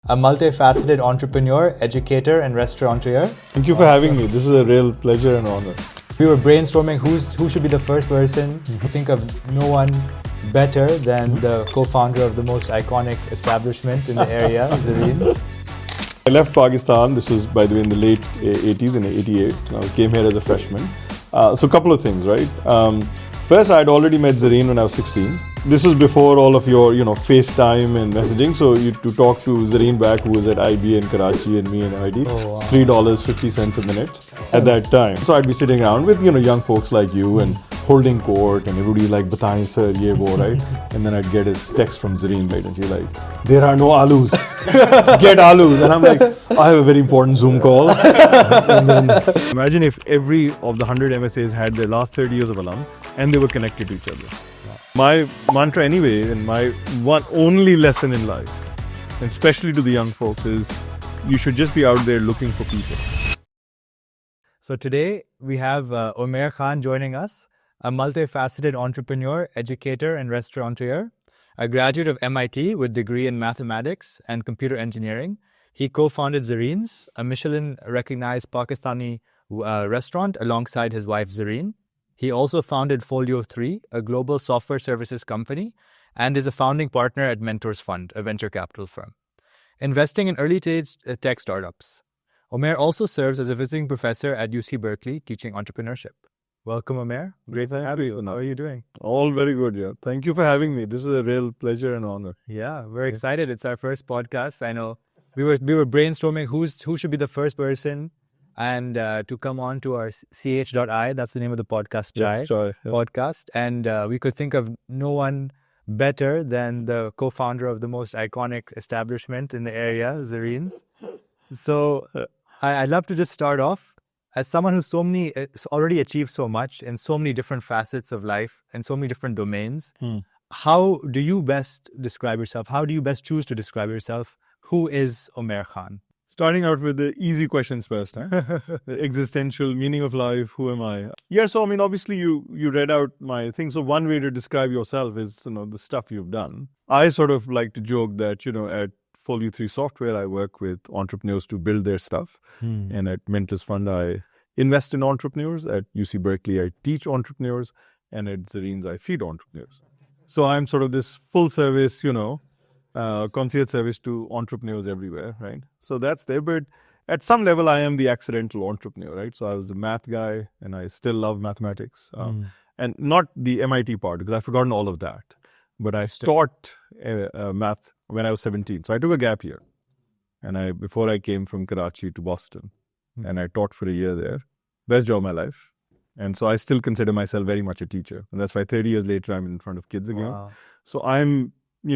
a multifaceted entrepreneur, educator, and restaurateur. Thank you for having me. This is a real pleasure and honor. We were brainstorming who should be the first person to think of no one better than the co-founder of the most iconic establishment in the area, Zareen. I left Pakistan. This was, by the way, in the late 80s, in 88. I came here as a freshman. So a couple of things, right? First, I'd already met Zareen when I was 16. This was before all of your, FaceTime and messaging. So to talk to Zareen back, who was at IB in Karachi, and me in ID, $3.50 a minute at that time. So I'd be sitting around with, young folks like you and holding court, and everybody like, "Bataएं sir, ye wo," right? And then I'd get a text from Zareen, right? And she's like, "There are no alus. Get alus." And I'm like, "I have a very important Zoom call." And then imagine if every of the 100 MSAs had their last 30 years of alum and they were connected to each other. My mantra anyway, and my one only lesson in life, and especially to the young folks, is you should just be out there looking for people. So today we have Umair Khan joining us, a multifaceted entrepreneur, educator, and restaurateur. A graduate of MIT with degree in mathematics and computer engineering. He co-founded Zareen's, a Michelin-recognized Pakistani restaurant alongside his wife Zareen. He also founded Folio 3, a global software services company, and is a founding partner at Mentors Fund, a venture capital firm, investing in early-stage tech startups. Umair also serves as a visiting professor at UC Berkeley, teaching entrepreneurship. Welcome, Umair. Great to have you. How are you doing? All very good, yeah. Thank you for having me. This is a real pleasure and honor. Yeah, we're excited. It's our first podcast. I know we were brainstorming who should be the first person and to come on to our ch.I, that's the name of the podcast, podcast. And we could think of no one better than the co-founder of the most iconic establishment in the area, Zareen's. So I'd love to just start off. As someone who's already achieved so much in so many different facets of life and so many different domains, how do you best describe yourself? How do you best choose to describe yourself? Who is Umair Khan? Starting out with the easy questions first, huh? The existential meaning of life, who am I? Yeah, so obviously you read out my thing. So one way to describe yourself is, the stuff you've done. I sort of like to joke that, at Folio 3 Software, I work with entrepreneurs to build their stuff. And at Mentors Fund, I invest in entrepreneurs. At UC Berkeley, I teach entrepreneurs. And at Zareen's, I feed entrepreneurs. So I'm sort of this full service, concierge service to entrepreneurs everywhere, right? So that's there. But at some level, I am the accidental entrepreneur, right? So I was a math guy, and I still love mathematics. And not the MIT part, because I've forgotten all of that. But I taught math when I was 17. So I took a gap year. And before I came from Karachi to Boston. And I taught for a year there. Best job of my life. And so I still consider myself very much a teacher. And that's why 30 years later, I'm in front of kids again. Wow. So I'm,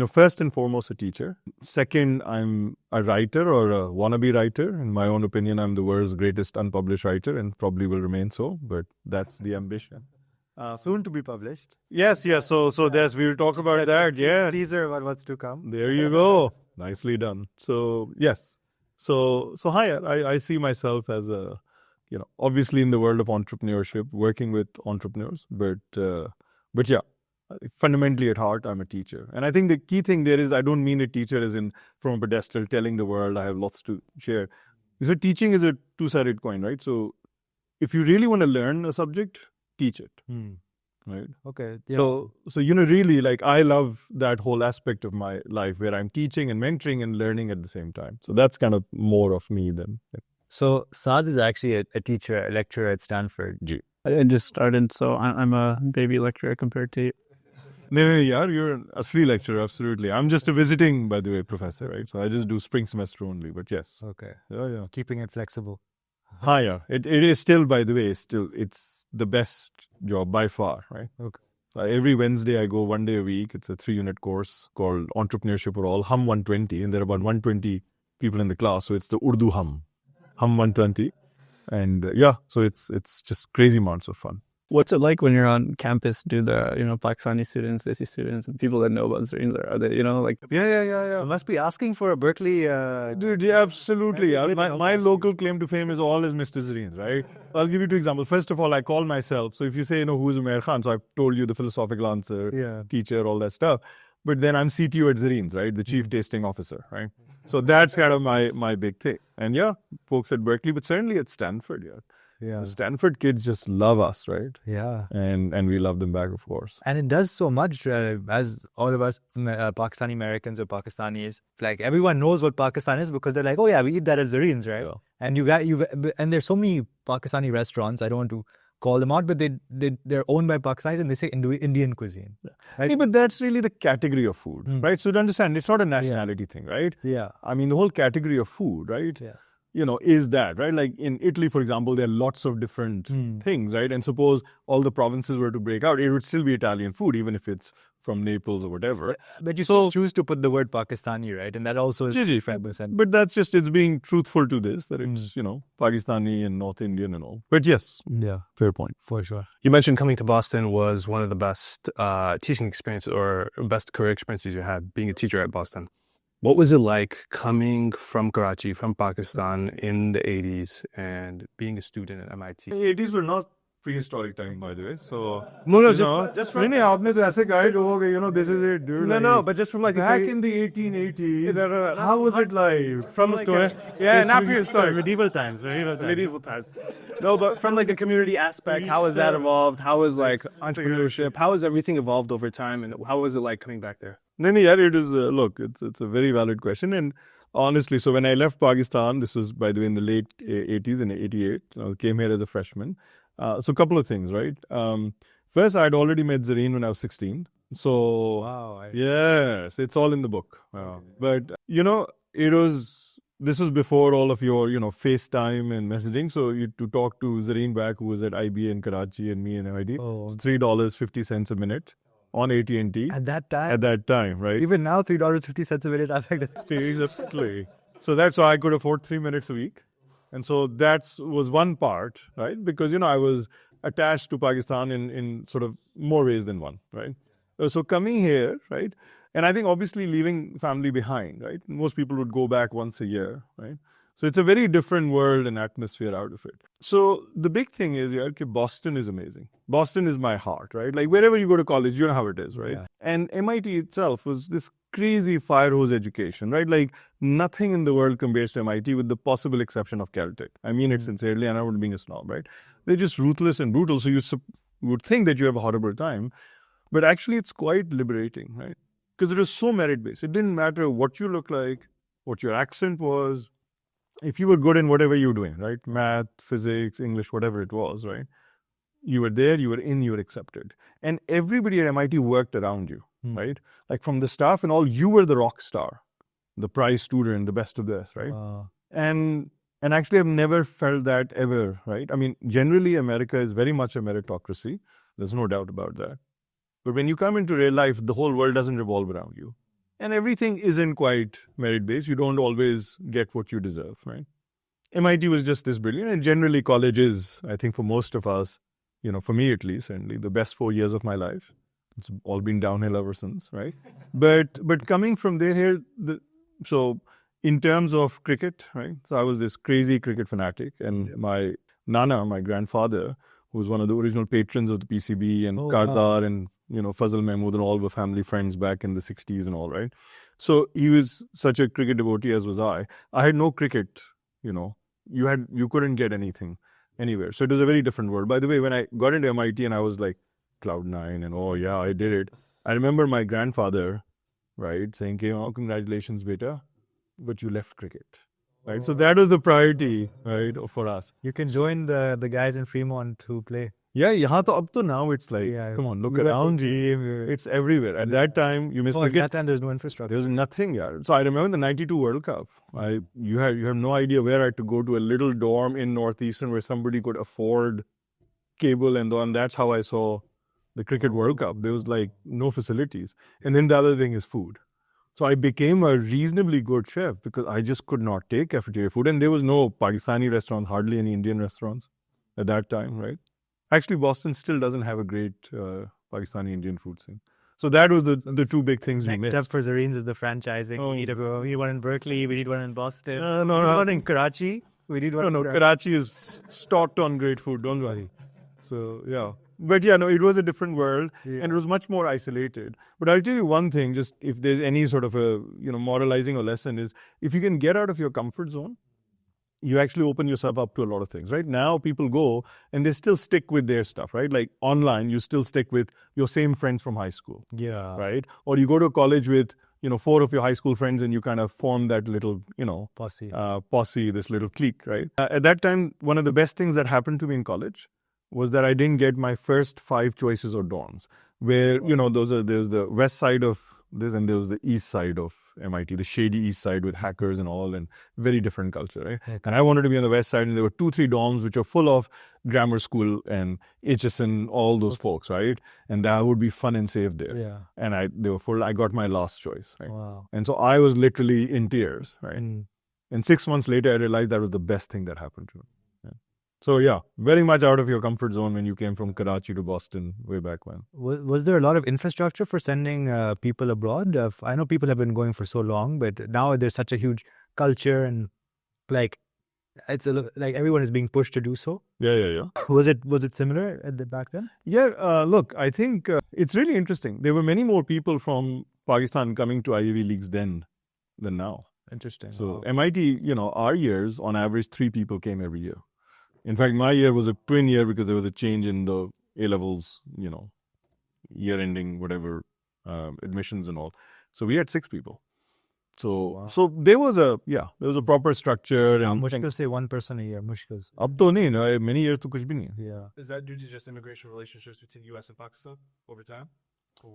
first and foremost a teacher. Second, I'm a writer or a wannabe writer. In my own opinion, I'm the world's greatest unpublished writer and probably will remain so. But that's the ambition. Soon to be published. Yes. So we'll talk about that. Yeah. Teaser about what's to come. There you go. Nicely done. So, yes. So I see myself as a, obviously in the world of entrepreneurship, working with entrepreneurs, but yeah, fundamentally at heart, I'm a teacher. And I think the key thing there is, I don't mean a teacher as in from a pedestal telling the world I have lots to share. So teaching is a two-sided coin, right? So if you really want to learn a subject, teach it. Right. Okay. Yeah. So really, like, I love that whole aspect of my life where I'm teaching and mentoring and learning at the same time. So that's kind of more of me than. So Saad is actually a teacher, a lecturer at Stanford. I just started, so I'm a baby lecturer compared to you. No, yeah, you're an asli lecturer, absolutely. I'm just a visiting, by the way, professor, right? So I just do spring semester only, but yes. Okay. Yeah. Keeping it flexible. Yeah. It is still, by the way, it's the best job by far, right? Okay. Every Wednesday, I go 1 day a week. It's a 3-unit course called Entrepreneurship for All, Hum 120, and there are about 120 people in the class. So it's the Urdu Hum 120. And so it's just crazy amounts of fun. What's it like when you're on campus? Do the, Pakistani students, Desi students, and people that know about Zareen, are they, like... Yeah. You must be asking for a Berkeley... Dude, yeah, absolutely. My local claim to fame is all is Mr. Zareen, right? I'll give you 2 examples. First of all, I call myself. So if you say, who's Umair Khan? So I've told you the philosophical answer, teacher, all that stuff. but then I'm CTO at Zareen's, right? The chief tasting officer, right? So that's kind of my big thing. And yeah, folks at Berkeley, but certainly at Stanford, Yeah. the Stanford kids just love us, right? Yeah. And we love them back, of course. And it does so much, as all of us Pakistani Americans or Pakistanis, like everyone knows what Pakistan is because they're like, oh yeah, we eat that at Zareen's, right? Yeah. And and there's so many Pakistani restaurants. I don't want to call them out, but they're owned by Pakistanis and they say Indian cuisine. Right? Yeah, but that's really the category of food, Mm. right? So to understand, it's not a nationality thing, right? Yeah. I mean, the whole category of food, right? Yeah. Is that, right? Like in Italy, for example, there are lots of different things, right? And suppose all the provinces were to break out, it would still be Italian food, even if it's from Naples or whatever. But you still choose to put the word Pakistani, right? And that also is 5%. But that's just, it's being truthful to this, that it's, Pakistani and North Indian and all. But yes, Yeah, fair point. for sure. You mentioned coming to Boston was one of the best teaching experiences or best career experiences you had, being a teacher at Boston. What was it like coming from Karachi, from Pakistan in the 80s and being a student at MIT? The 80s were not prehistoric time, by the way. So, just from नहीं, आपने तो ऐसे guide होगे, this is it, dude. no, but just from like Back in the 1880s, how was it like? from like not prehistoric, medieval times. medieval times. No, but from like the community aspect, how has that evolved? How has like entrepreneurship? How has everything evolved over time, and how was it like coming back there? No, it is, look, it's a very valid question. And honestly, so when I left Pakistan, this was, by the way, in the late 80s, in 88, I came here as a freshman. So a couple of things, right? First, I'd already met Zareen when I was 16. So, Wow. yes, it's all in the book. But, this was before all of your, FaceTime and messaging. So to talk to Zareen back, who was at IBA in Karachi and me in MIT, Oh. it's $3.50 a minute on AT&T. At that time? At that time, right? Even now, $3.50 a minute, I think that's Exactly. So that's why I could afford 3 minutes a week. And so that was one part, right? Because, I was attached to Pakistan in sort of more ways than one, right? So coming here, right? And I think obviously leaving family behind, right? Most people would go back once a year, right? So it's a very different world and atmosphere out of it. So the big thing is, Boston is amazing. Boston is my heart, right? Like wherever you go to college, you know how it is, right? Yeah. And MIT itself was this crazy fire hose education, right? Like nothing in the world compares to MIT with the possible exception of Caltech. I mean it sincerely, and I'm not being a snob, right? They're just ruthless and brutal. So you would think that you have a horrible time, but actually it's quite liberating, right? Because it was so merit-based. It didn't matter what you look like, what your accent was, if you were good in whatever you were doing, right? Math, physics, English, whatever it was, right? You were there, you were in, you were accepted. And everybody at MIT worked around you, right? Like from the staff and all, you were the rock star, the prize student, the best of this, right? And actually I've never felt that ever, right? I mean, generally America is very much a meritocracy. There's no doubt about that. But when you come into real life, the whole world doesn't revolve around you. And everything isn't quite merit-based. You don't always get what you deserve, right? MIT was just this brilliant. And generally college is, I think for most of us, for me at least, certainly the best 4 years of my life. It's all been downhill ever since, right? But coming from there here, so in terms of cricket, right? So I was this crazy cricket fanatic. And my Nana, my grandfather, who was one of the original patrons of the PCB and Kardar and Fazal Mahmood and all were family friends back in the 60s and all, right? So he was such a cricket devotee, as was I. I had no cricket, you couldn't get anything anywhere. So it was a very different world. By the way, when I got into MIT and I was like cloud nine and oh yeah, I did it. I remember my grandfather, right, saying, congratulations, beta, but you left cricket. Right, so that was the priority, right, for us. You can join the guys in Fremont who play. Yeah, up to now it's like, come on, look around, it's everywhere. At that time, you missed cricket. At that time, there's no infrastructure. There was nothing, yeah. So I remember the '92 World Cup. You have no idea where I had to go to a little dorm in Northeastern where somebody could afford cable, and that's how I saw the Cricket World Cup. There was like no facilities. And then the other thing is food. So I became a reasonably good chef because I just could not take cafeteria food. And there was no Pakistani restaurant, hardly any Indian restaurants at that time, right? Actually, Boston still doesn't have a great Pakistani Indian food scene. So that was the two big things we missed. Next up for Zareen's is the franchising. We need one in Berkeley. We need one in Boston. No. We need one in Karachi. We need one No, Karachi is stocked on great food. Don't worry. So, yeah. But yeah, no, it was a different world and it was much more isolated. But I'll tell you one thing, just if there's any sort of a, moralizing or lesson is, if you can get out of your comfort zone, you actually open yourself up to a lot of things, right? Now people go and they still stick with their stuff, right? Like online, you still stick with your same friends from high school, Yeah. right? Or you go to college with, 4 of your high school friends and you kind of form that little, Posse. this little clique, right? At that time, one of the best things that happened to me in college was that I didn't get my first 5 choices or dorms, where, there's the west side of this and there was the east side of MIT, the shady east side with hackers and all, and very different culture, right? Okay. And I wanted to be on the west side, and there were 2-3 dorms which are full of grammar school and HSN, all those folks, right? And that would be fun and safe there. Yeah. And they were full. I got my last choice, right? Wow. And so I was literally in tears, right? Mm. And 6 months later, I realized that was the best thing that happened to me. Yeah. So yeah, very much out of your comfort zone when you came from Karachi to Boston way back when. Was there a lot of infrastructure for sending people abroad? I know people have been going for so long, but now there's such a huge culture and like like everyone is being pushed to do so. Yeah. Was it similar back then? Yeah, look, I think it's really interesting. There were many more people from Pakistan coming to Ivy Leagues then than now. Interesting. So Wow. MIT, our years, on average, 3 people came every year. In fact, my year was a twin year because there was a change in the A-levels, year ending, whatever, admissions and all. So we had 6 people. So Wow. so there was a proper structure. And Mushkil say one person a year. Mushkil. अब तो नहीं ना, many years तो कुछ भी नहीं है. Yeah. Is that due to just immigration relationships between U.S. and Pakistan over time?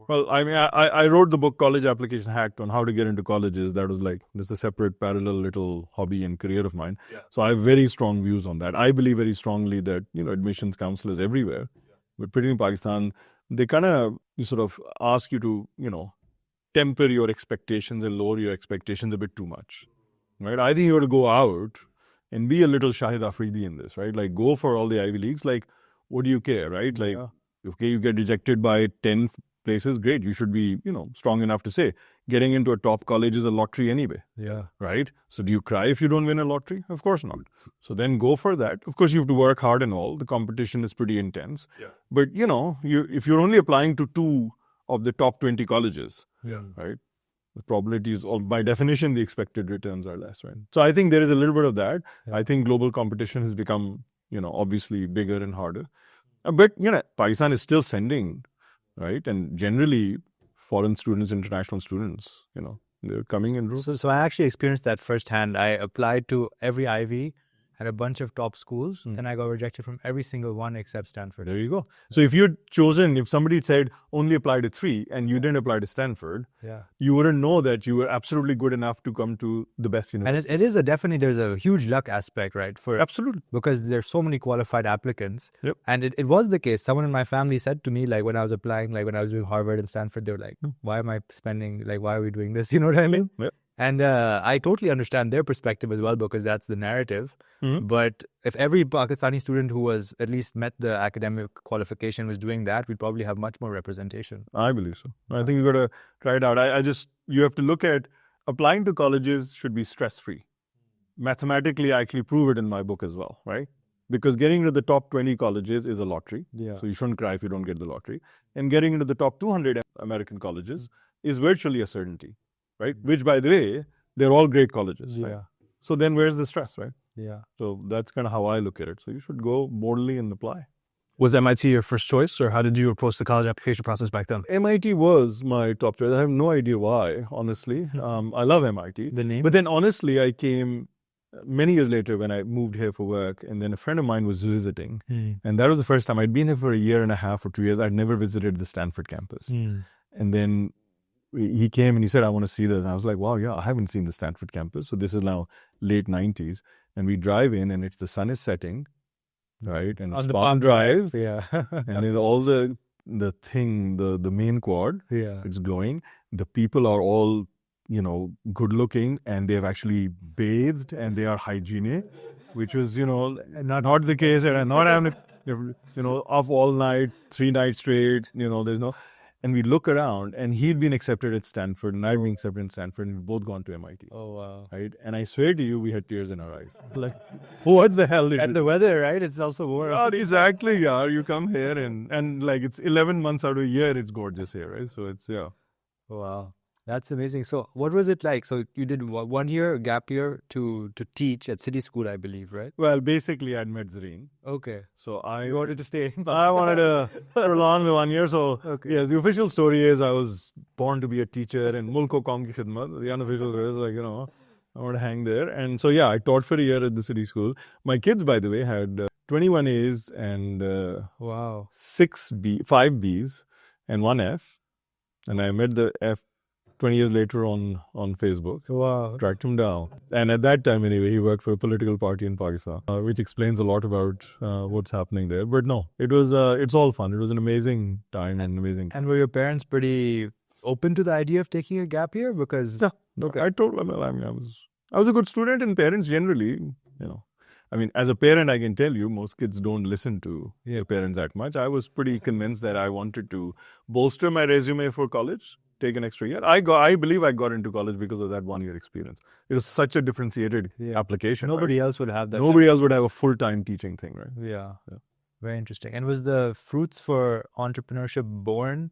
Well, I mean, I wrote the book College Application Hacked on how to get into colleges. That was like, this is a separate parallel little hobby and career of mine. Yeah. So I have very strong views on that. I believe very strongly that, admissions counselors everywhere, but particularly in Pakistan, they kind of sort of ask you to, temper your expectations and lower your expectations a bit too much, right? I think you have to go out and be a little Shahid Afridi in this, right? Like, go for all the Ivy Leagues. Like, what do you care, right? Like, okay, you get rejected by 10 places, great. You should be, strong enough to say, getting into a top college is a lottery anyway, Yeah. right? So do you cry if you don't win a lottery? Of course not. So then go for that. Of course, you have to work hard and all. The competition is pretty intense. Yeah. But, if you're only applying to 2 of the top 20 colleges, right? The probability is, by definition, the expected returns are less, right? So I think there is a little bit of that. Yeah. I think global competition has become, obviously bigger and harder. But, Pakistan is still sending, right? And generally, foreign students, international students, they're coming in. So I actually experienced that firsthand. I applied to every Ivy at a bunch of top schools, and I got rejected from every single one except Stanford. There you go. So if somebody said only apply to 3 and you didn't apply to Stanford, Yeah. you wouldn't know that you were absolutely good enough to come to the best university. And it is there's a huge luck aspect, right? Absolutely. Because there's so many qualified applicants. Yep. And it was the case. Someone in my family said to me, like when I was applying, like when I was doing Harvard and Stanford, they were like, why am I spending, like, why are we doing this? You know what I mean? Yep. And I totally understand their perspective as well, because that's the narrative. Mhm. But if every Pakistani student who was at least met the academic qualification was doing that, we'd probably have much more representation. I believe so. I think you got to try it out. You have to look at applying to colleges should be stress-free. Mathematically, I actually prove it in my book as well, right? Because getting into the top 20 colleges is a lottery. Yeah. So you shouldn't cry if you don't get the lottery. And getting into the top 200 American colleges is virtually a certainty, right? Which, by the way, they're all great colleges. Right? Yeah. So then where's the stress, right? Yeah. So that's kind of how I look at it. So you should go boldly and apply. Was MIT your first choice, or how did you approach the college application process back then? MIT was my top choice. I have no idea why, honestly. I love MIT. The name? But then honestly, I came many years later when I moved here for work, and then a friend of mine was visiting. And that was the first time. I'd been here for a year and a half or 2 years. I'd never visited the Stanford campus. And then he came and he said, I want to see this. And I was like, wow, yeah, I haven't seen the Stanford campus. So this is now late 90s. And we drive in and the sun is setting, right? And it's Palm Drive. Yeah. And then all the main quad, Yeah. it's glowing. The people are all, good looking, and they've actually bathed and they are hygienic, which was, not the case. And not having, up all night, 3 nights straight, there's no. And we look around, and he'd been accepted at Stanford, and I'd been accepted at Stanford, and we've both gone to MIT. Oh, wow. Right? And I swear to you, we had tears in our eyes. Like, what the hell? And the weather, right? It's also warm. Yeah, exactly, yeah. You come here, and like, it's 11 months out of a year, it's gorgeous here, right? So it's, yeah. Wow. That's amazing. So what was it like? So you did 1 year, gap year to teach at City School, I believe, right? Well, basically, I'd met Zareen. Okay. So You wanted to stay in I wanted to prolong the 1 year. So, Okay. yes, the official story is I was born to be a teacher in Mulko Kaum Ki Khidmat. The unofficial is like, I want to hang there. And so, yeah, I taught for a year at the City School. My kids, by the way, had 21 A's and Wow. 5 B's and 1 F. And I met the F 20 years later on Facebook. Wow. Tracked him down. And at that time, anyway, he worked for a political party in Pakistan, which explains a lot about what's happening there. But no, it's all fun. It was an amazing time and amazing. And were your parents pretty open to the idea of taking a gap year? Because Yeah, look, I told them, I was a good student, and parents generally, as a parent, I can tell you, most kids don't listen to their parents that much. I was pretty convinced that I wanted to bolster my resume for college, take an extra year. I believe I got into college because of that 1 year experience. It was such a differentiated application. nobody else would have that. Nobody else would have a full-time teaching thing, right? Yeah. Very interesting. And was the fruits for entrepreneurship born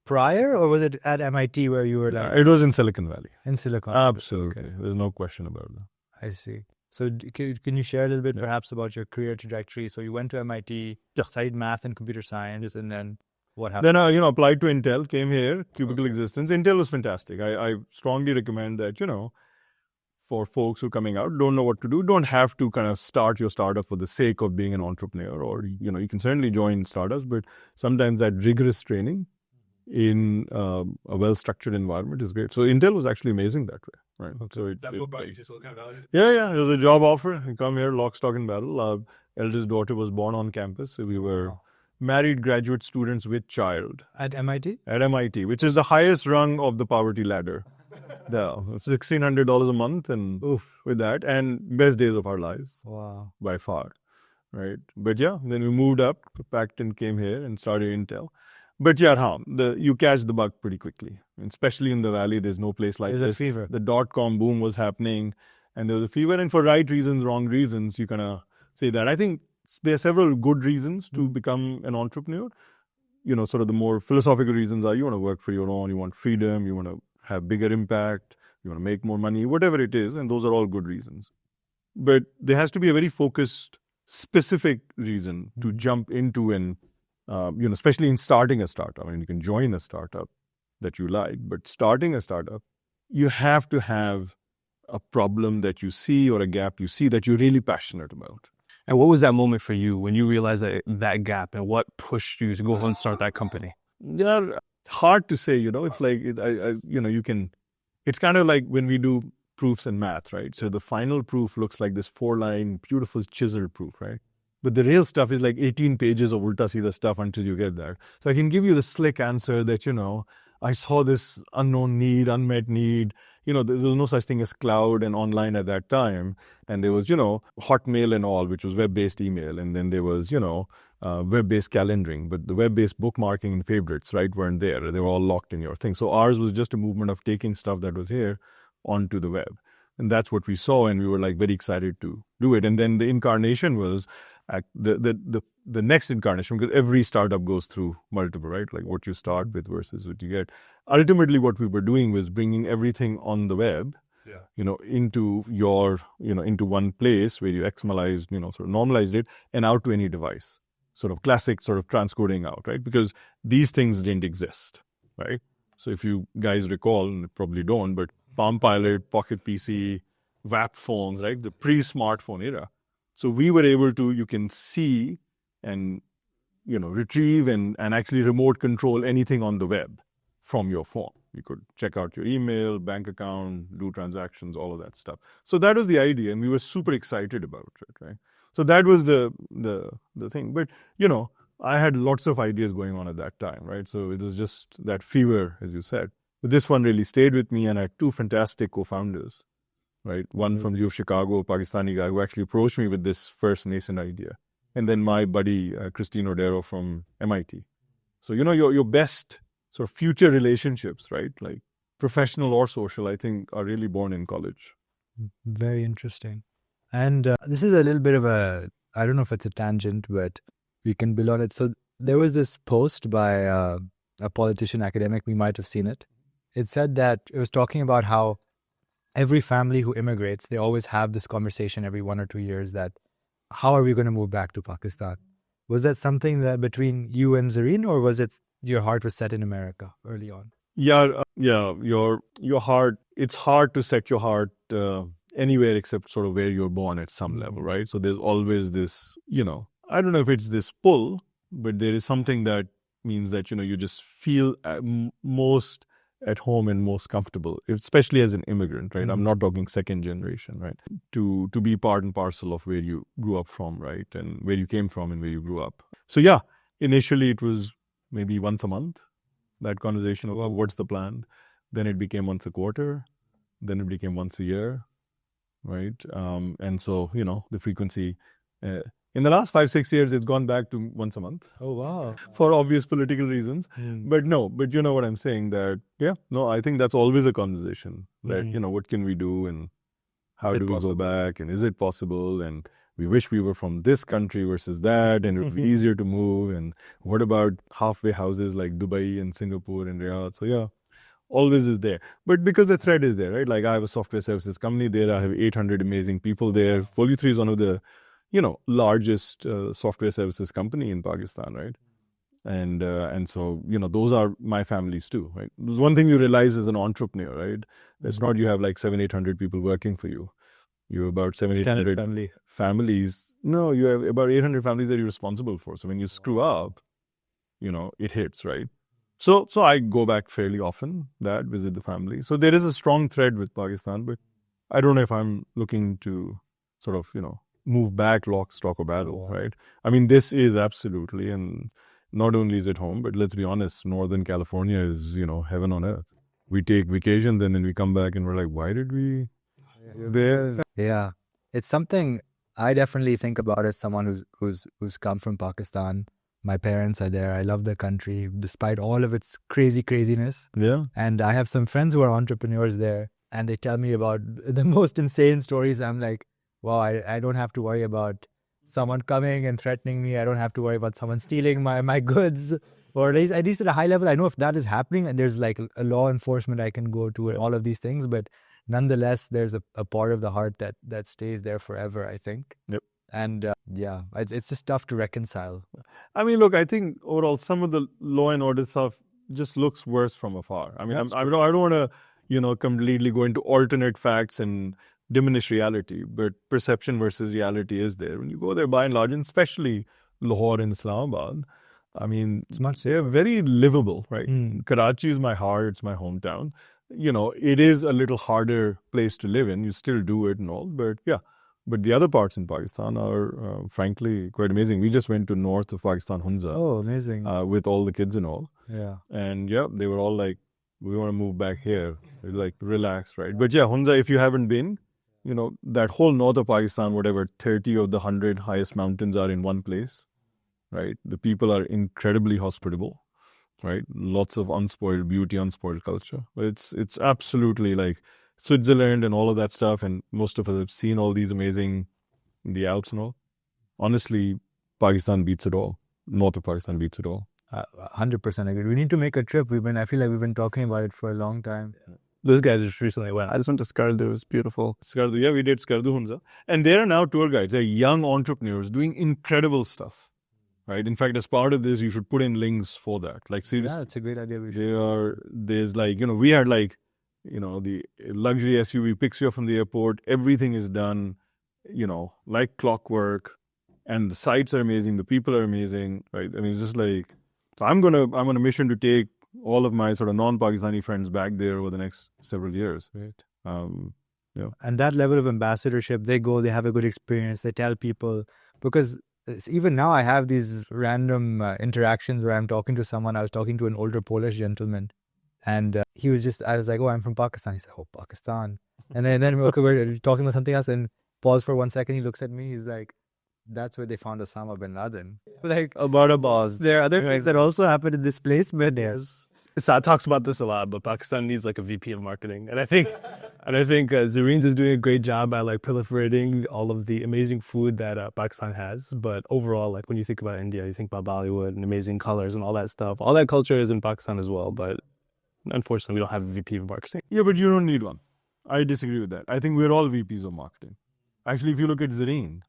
prior, or was it at MIT where you were like It was in Silicon Valley. in Silicon Valley? Absolutely. Okay. There's no question about that. I see. So can you share a little bit perhaps about your career trajectory? So you went to MIT, studied math and computer science, and then what happened? Then I, applied to Intel, came here, cubicle existence. Intel was fantastic. I strongly recommend that, for folks who are coming out, don't know what to do, don't have to kind of start your startup for the sake of being an entrepreneur, or, you can certainly join startups, but sometimes that rigorous training in a well-structured environment is great. So Intel was actually amazing that way, right? So yeah, it was a job offer. You come here, lock, stock, and barrel. Our eldest daughter was born on campus, so we were married graduate students with child At MIT? at MIT, which is the highest rung of the poverty ladder. $1,600 a month, and with that, and best days of our lives. Wow. By far, right? But yeah, then we moved up, packed and came here and started Intel. But yeah, you catch the bug pretty quickly. And especially in the Valley, there's no place like There's a this. fever. The .com boom was happening, and there was a fever. And for right reasons, wrong reasons, you kind of say that. I think there are several good reasons to become an entrepreneur. Sort of the more philosophical reasons are you want to work for your own, you want freedom, you want to have bigger impact, you want to make more money, whatever it is. And those are all good reasons. But there has to be a very focused, specific reason to jump into and especially in starting a startup. You can join a startup that you like, but starting a startup, you have to have a problem that you see or a gap you see that you're really passionate about. And what was that moment for you when you realized that gap, and what pushed you to go and start that company? Yeah, it's hard to say, it's like, it's kind of like when we do proofs in math, right? So the final proof looks like this 4-line, beautiful chiseled proof, right? But the real stuff is like 18 pages of ulta seedha stuff until you get there. So I can give you the slick answer that, I saw this unknown need, unmet need. There was no such thing as cloud and online at that time. And there was, Hotmail and all, which was web-based email. And then there was, web-based calendaring. But the web-based bookmarking and favorites, right, weren't there. They were all locked in your thing. So ours was just a movement of taking stuff that was here onto the web. And that's what we saw, and we were like very excited to do it. And then the incarnation was the next incarnation, because every startup goes through multiple, right? Like what you start with versus what you get. Ultimately, what we were doing was bringing everything on the web, into your, into one place where you XMLized, sort of normalized it, and out to any device. Sort of classic sort of transcoding out, right? Because these things didn't exist, right? So if you guys recall, and probably don't, but Palm Pilot, Pocket PC, WAP phones, right? The pre-smartphone era. So we were able to, you can see and, retrieve and actually remote control anything on the web from your phone. You could check out your email, bank account, do transactions, all of that stuff. So that was the idea, and we were super excited about it, right? So that was the thing. But, I had lots of ideas going on at that time, right? So it was just that fever, as you said. But this one really stayed with me, and I had 2 fantastic co-founders, right? One from U of Chicago, a Pakistani guy who actually approached me with this first nascent idea. And then my buddy, Christine Odero from MIT. So, your best sort of future relationships, right? Like professional or social, I think are really born in college. Very interesting. And this is a little bit of I don't know if it's a tangent, but we can build on it. So there was this post by a politician academic, we might have seen it. It said that it was talking about how every family who immigrates, they always have this conversation every 1 or 2 years that how are we going to move back to Pakistan? Was that something that between you and Zareen, or was it your heart was set in America early on? Yeah, your heart. It's hard to set your heart anywhere except sort of where you're born at some level, right? So there's always this, I don't know if it's this pull, but there is something that means that you just feel most at home and most comfortable, especially as an immigrant, right? I'm not talking second generation, right? To be part and parcel of where you grew up from, right? And where you came from and where you grew up. So yeah, initially it was maybe once a month, that conversation of what's the plan. Then it became once a quarter. Then it became once a year, right? And so, the frequency, in the last 5-6 years, it's gone back to once a month. Oh, wow. For obvious political reasons. But you know what I'm saying, that, I think that's always a conversation that, what can we do and how do we go back and is it possible? And we wish we were from this country versus that, and it would be easier to move. And what about halfway houses like Dubai and Singapore and Riyadh? So yeah, always is there. But because the thread is there, right? Like I have a software services company there. I have 800 amazing people there. Folio 3 is one of the largest software services company in Pakistan, right? And so, those are my families too, right? There's one thing you realize as an entrepreneur, right? It's not you have like 700-800 people working for you. You have about 700-800 families. No, you have about 800 families that you're responsible for. So when you screw up, it hits, right? So I go back fairly often, visit the family. So there is a strong thread with Pakistan, but I don't know if I'm looking to sort of, move back lock, stock or barrel, right? I mean, this is absolutely, and not only is it home, but let's be honest, Northern California is, heaven on earth. We take vacations and then we come back and we're like, why did we there? Yeah, it's something I definitely think about as someone who's come from Pakistan. My parents are there. I love the country despite all of its craziness. Yeah. And I have some friends who are entrepreneurs there, and they tell me about the most insane stories. I'm like, wow, I don't have to worry about someone coming and threatening me. I don't have to worry about someone stealing my goods. Or at least at a high level, I know if that is happening and there's like a law enforcement I can go to and all of these things. But nonetheless, there's a part of the heart that stays there forever, I think. Yep. And it's just tough to reconcile. I mean, look, I think overall some of the law and order stuff just looks worse from afar. I mean, I don't want to, completely go into alternate facts and diminish reality, but perception versus reality is there. When you go there, by and large, and especially Lahore and Islamabad, I mean, they're very livable, right? Karachi is my heart, it's my hometown. It is a little harder place to live in. You still do it and all, but yeah. But the other parts in Pakistan are, frankly, quite amazing. We just went to north of Pakistan, Hunza. Oh, amazing. With all the kids and all. Yeah. And yeah, they were all like, we want to move back here. Like, relax, right? But yeah, Hunza, if you haven't been, that whole north of Pakistan, whatever, 30 of the 100 highest mountains are in one place, right? The people are incredibly hospitable, right? Lots of unspoiled beauty, unspoiled culture. But it's absolutely like Switzerland and all of that stuff. And most of us have seen all these amazing, the Alps and all. Honestly, Pakistan beats it all. North of Pakistan beats it all. 100% agree. We need to make a trip. I feel like we've been talking about it for a long time. Those guys just recently went. I just went to Skardu. It was beautiful. Skardu, yeah, we did Skardu Hunza. And there are now tour guides. They're young entrepreneurs doing incredible stuff, right? In fact, as part of this, you should put in links for that. Like, seriously. Yeah, it's a great idea. There's like, we had like, the luxury SUV picks you up from the airport. Everything is done, like clockwork. And the sites are amazing. The people are amazing, right? I mean, it's just like, I'm on a mission to take all of my sort of non-Pakistani friends back there over the next several years. Right. Yeah. And that level of ambassadorship, they go, they have a good experience, they tell people, because even now I have these random interactions where I'm talking to someone. I was talking to an older Polish gentleman, and I was like, oh, I'm from Pakistan. He said, oh, Pakistan. And then we're talking about something else, and pause for 1 second. He looks at me. He's like, that's where they found Osama bin Laden. Like, About a boss. there are other things that also happened in this place, but yes. Saad talks about this a lot, but Pakistan needs like a VP of marketing, and I think Zareen is doing a great job at like proliferating all of the amazing food that Pakistan has. But overall, like when you think about India, you think about Bollywood and amazing colors and all that stuff. All that culture is in Pakistan as well, but unfortunately, we don't have a VP of marketing. Yeah, but you don't need one. I disagree with that. I think we're all VPs of marketing. Actually, if you look at Zareen,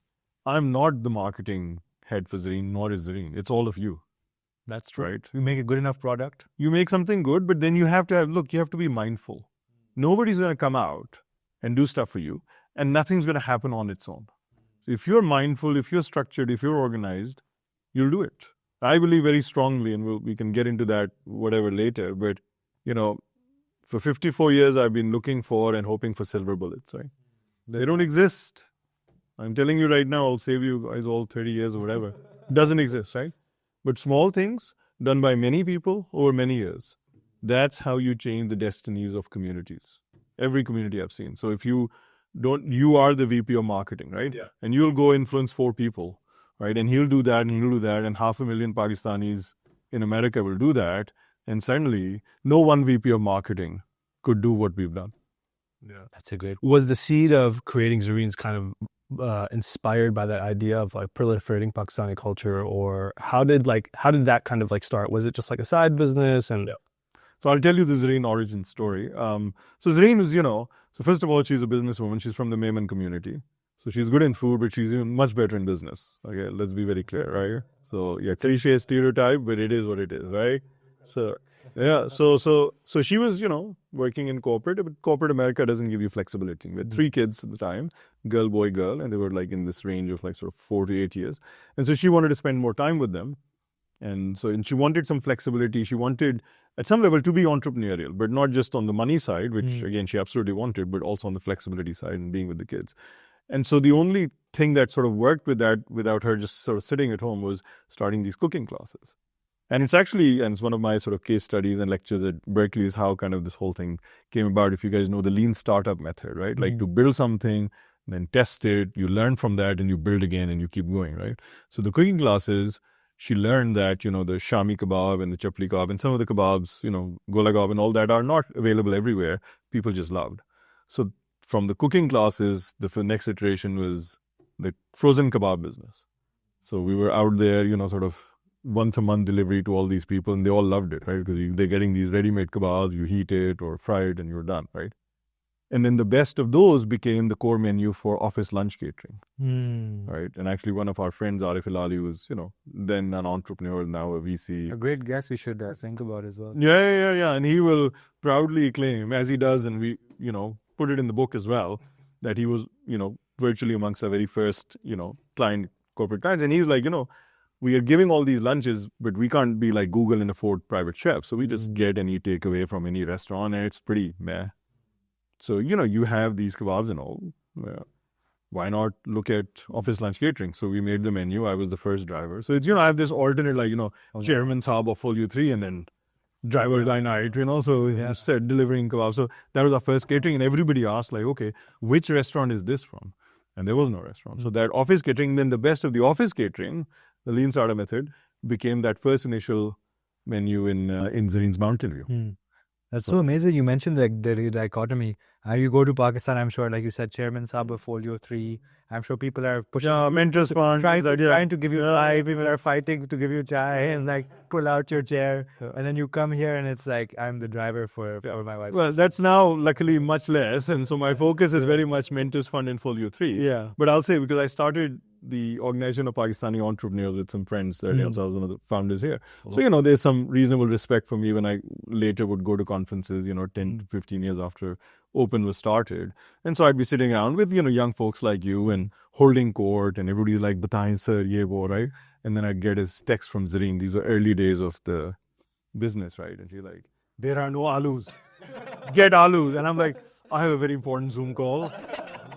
I'm not the marketing head for Zareen, nor is Zareen. It's all of you. That's true. Right. You make a good enough product. You make something good, but then you have to be mindful. Nobody's going to come out and do stuff for you, and nothing's going to happen on its own. So if you're mindful, if you're structured, if you're organized, you'll do it. I believe very strongly, and we can get into that whatever later, but, for 54 years, I've been looking for and hoping for silver bullets, right? They don't exist. I'm telling you right now, I'll save you guys all 30 years or whatever. Doesn't exist, right? But small things done by many people over many years, that's how you change the destinies of communities. Every community I've seen. So if you are the VP of marketing, right? Yeah. And you'll go influence 4 people, right? And he'll do that and he'll do that. And 500,000 Pakistanis in America will do that. And suddenly, no one VP of marketing could do what we've done. Yeah. That's a great. Was the seed of creating Zareen's kind of inspired by that idea of like proliferating Pakistani culture, or how did that kind of like start? Was it just like a side business? And So I'll tell you the Zareen origin story. So Zareen is, so first of all, she's a businesswoman. She's from the Maiman community. So she's good in food, but she's even much better in business. Okay, let's be very clear, right? So yeah, cliche stereotype, but it is what it is, right? So yeah, so she was, working in corporate, but corporate America doesn't give you flexibility. We had 3 kids at the time, girl, boy, girl, and they were like in this range of like sort of 4 to 8 years. And so she wanted to spend more time with them. And she wanted some flexibility. She wanted, at some level, to be entrepreneurial, but not just on the money side, which again, she absolutely wanted, but also on the flexibility side and being with the kids. And so the only thing that sort of worked with that, without her just sort of sitting at home, was starting these cooking classes. And it's one of my sort of case studies and lectures at Berkeley, is how kind of this whole thing came about. If you guys know the lean startup method, right? Like to build something, then test it, you learn from that and you build again and you keep going, right? So the cooking classes, she learned that, the Shami kebab and the chapli kebab and some of the kebabs, gola kebab and all that are not available everywhere. People just loved. So from the cooking classes, the next iteration was the frozen kebab business. So we were out there, sort of once a month delivery to all these people, and they all loved it, right? Because they're getting these ready-made kebabs, you heat it or fry it and you're done, right? And then the best of those became the core menu for office lunch catering, right? And actually one of our friends, Arif Hilali, was, then an entrepreneur, now a VC. A great guest we should think about as well. Yeah. And he will proudly claim, as he does, and we, put it in the book as well, that he was, virtually amongst our very first, corporate clients. And he's like, we are giving all these lunches, but we can't be like Google and afford private chefs. So we just get any takeaway from any restaurant, and it's pretty meh. So, you have these kebabs and all. Why not look at office lunch catering? So we made the menu. I was the first driver. So it's, I have this alternate, like, chairman saab of folio 3 and then driver line night, so said delivering kebabs. So that was our first catering, and everybody asked, like, okay, which restaurant is this from? And there was no restaurant. So that office catering, then the best of the office catering, the lean startup method, became that first initial menu in Zareen's Mountain View. That's so amazing. You mentioned the dichotomy. You go to Pakistan, I'm sure, like you said, Chairman Saab of Folio 3. I'm sure people are pushing. Mentors fund. Trying to give you chai. People are fighting to give you chai and like pull out your chair. Yeah. And then you come here and it's like, I'm the driver for my wife. Well, that's now luckily much less. And so my focus is very much Mentors Fund and Folio 3. Yeah. But I'll say, because I started the Organization of Pakistani Entrepreneurs with some friends. So I was one of the founders here. So, there's some reasonable respect for me when I later would go to conferences, 10 to 15 years after Open was started. And so I'd be sitting around with, young folks like you and holding court, and everybody's like, Batayin sir, ye wo, right? And then I'd get a text from Zareen. These were early days of the business, right? And she's like, there are no alus. Get alus. And I'm like, I have a very important Zoom call.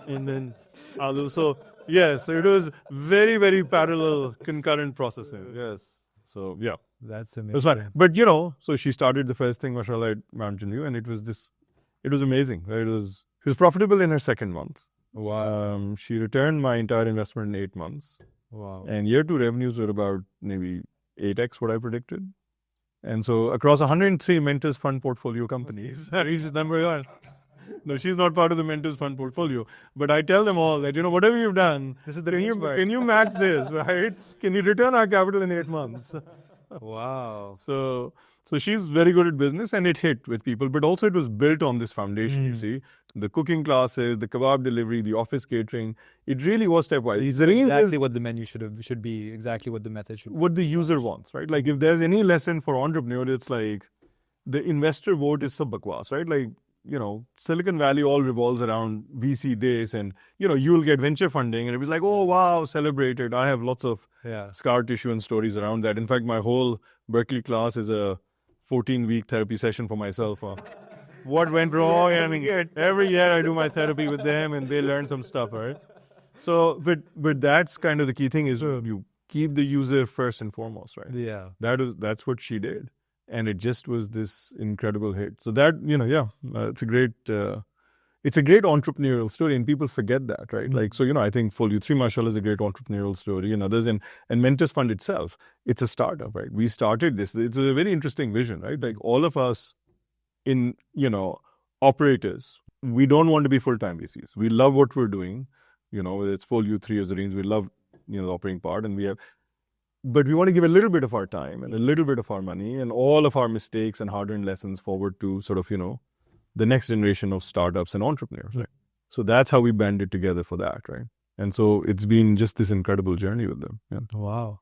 And then alus. So, yes, so it was very, very parallel, concurrent processing. Yes. So, yeah. That's amazing. It was fun. But, so she started the first thing, mashallah, at Mountain View, and it was amazing. Right? She was profitable in her second month. Wow. She returned my entire investment in 8 months. Wow. And year 2 revenues were about maybe 8x what I predicted. And so across 103 Mentors Fund portfolio companies, Zareen is number one. No, she's not part of the Mentors Fund portfolio. But I tell them all that, whatever you've done, This is the can you match this, right? Can you return our capital in 8 months? Wow. So she's very good at business, and it hit with people. But also it was built on this foundation, you see. The cooking classes, the kebab delivery, the office catering. It really was stepwise. Zareen Exactly what the menu should be, exactly what the method should be. what the user wants, right? Like if there's any lesson for entrepreneur, it's like the investor vote is sab bakwas, right? Like, Silicon Valley all revolves around VC this, and you'll get venture funding, and it was like, oh wow, celebrated. I have lots of scar tissue and stories around that. In fact, my whole Berkeley class is a 14-week therapy session for myself. What went wrong? I mean, every year I do my therapy with them, and they learn some stuff, right? So, but that's kind of the key thing is you keep the user first and foremost, right? Yeah. That's what she did, and it just was this incredible hit. So that it's a great entrepreneurial story, and people forget that, right? Like, so I think Folio 3 Mashallah is a great entrepreneurial story, and others, and Mentors Fund itself, it's a startup, right? We started this. It's a very interesting vision, right? Like all of us in operators, we don't want to be full-time VCs. We love what we're doing. Whether it's Folio 3 or Zareens, we love the operating part, and but we want to give a little bit of our time and a little bit of our money and all of our mistakes and hard-earned lessons forward to sort of, the next generation of startups and entrepreneurs, right? So that's how we banded together for that, right? And so it's been just this incredible journey with them. Yeah. Wow.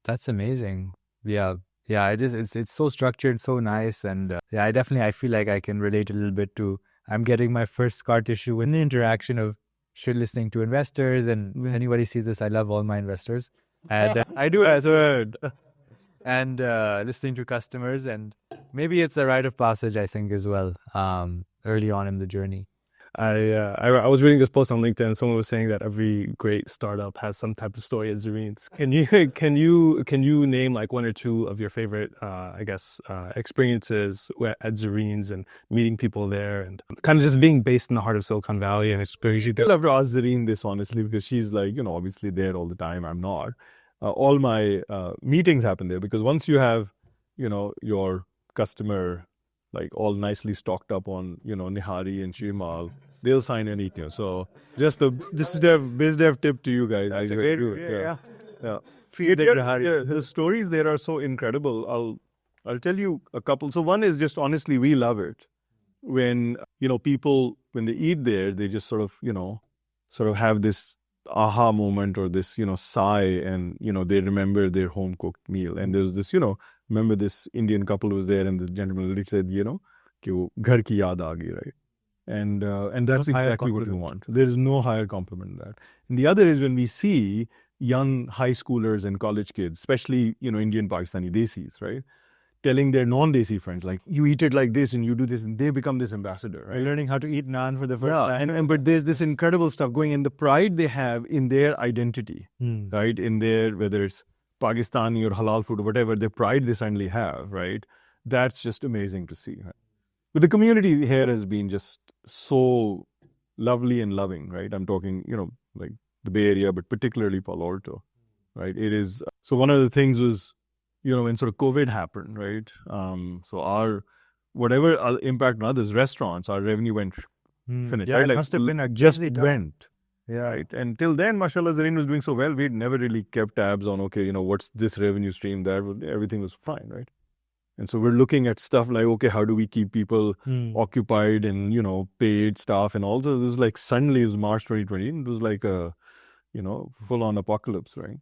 That's amazing. Yeah. Yeah. It's so structured, so nice. And I feel like I can relate a little bit to, I'm getting my first scar tissue in the interaction of listening to investors, and when anybody sees this, I love all my investors. And I do as well. And listening to customers, and maybe it's a rite of passage, I think, as well, early on in the journey. I was reading this post on LinkedIn. Someone was saying that every great startup has some type of story at Zareen's. Can you name like one or two of your favorite, experiences at Zareen's and meeting people there, and kind of just being based in the heart of Silicon Valley and experiencing I'd love to ask Zareen this honestly, because she's like, obviously there all the time. I'm not. All my meetings happen there, because once you have, your customer like all nicely stocked up on, Nihari and Shimal, they'll sign and eat you. So just this is biz dev tip to you guys. That's a great, yeah. The stories there are so incredible. I'll tell you a couple. So one is just honestly, we love it when people, when they eat there, they just sort of have this aha moment or this sigh, and they remember their home cooked meal. And there's this remember this Indian couple was there, and the gentleman literally said कि वो घर की याद आ गई, right? And that's exactly what we want. There is no higher compliment than that. And the other is when we see young high schoolers and college kids, especially Indian Pakistani desis, right, telling their non-desi friends, like, you eat it like this and you do this, and they become this ambassador, right? Learning how to eat naan for the first time. But there's this incredible stuff going, and the pride they have in their identity, right? In their, whether it's Pakistani or halal food or whatever, the pride they suddenly have, right? That's just amazing to see. Right? But the community here has been just so lovely and loving, right? I'm talking, like the Bay Area, but particularly Palo Alto, right? It is. So one of the things was, when sort of COVID happened, right? So our, whatever impact on others, restaurants, our revenue went finished, yeah, right? It Like, must have been just went. Yeah. Right. And till then, mashallah, Zareen was doing so well, we'd never really kept tabs on, okay, what's this revenue stream, everything was fine, right? And so we're looking at stuff like, okay, how do we keep people occupied and, paid staff and all. So this was like, suddenly it was March 2020, and it was like a, full-on apocalypse, right?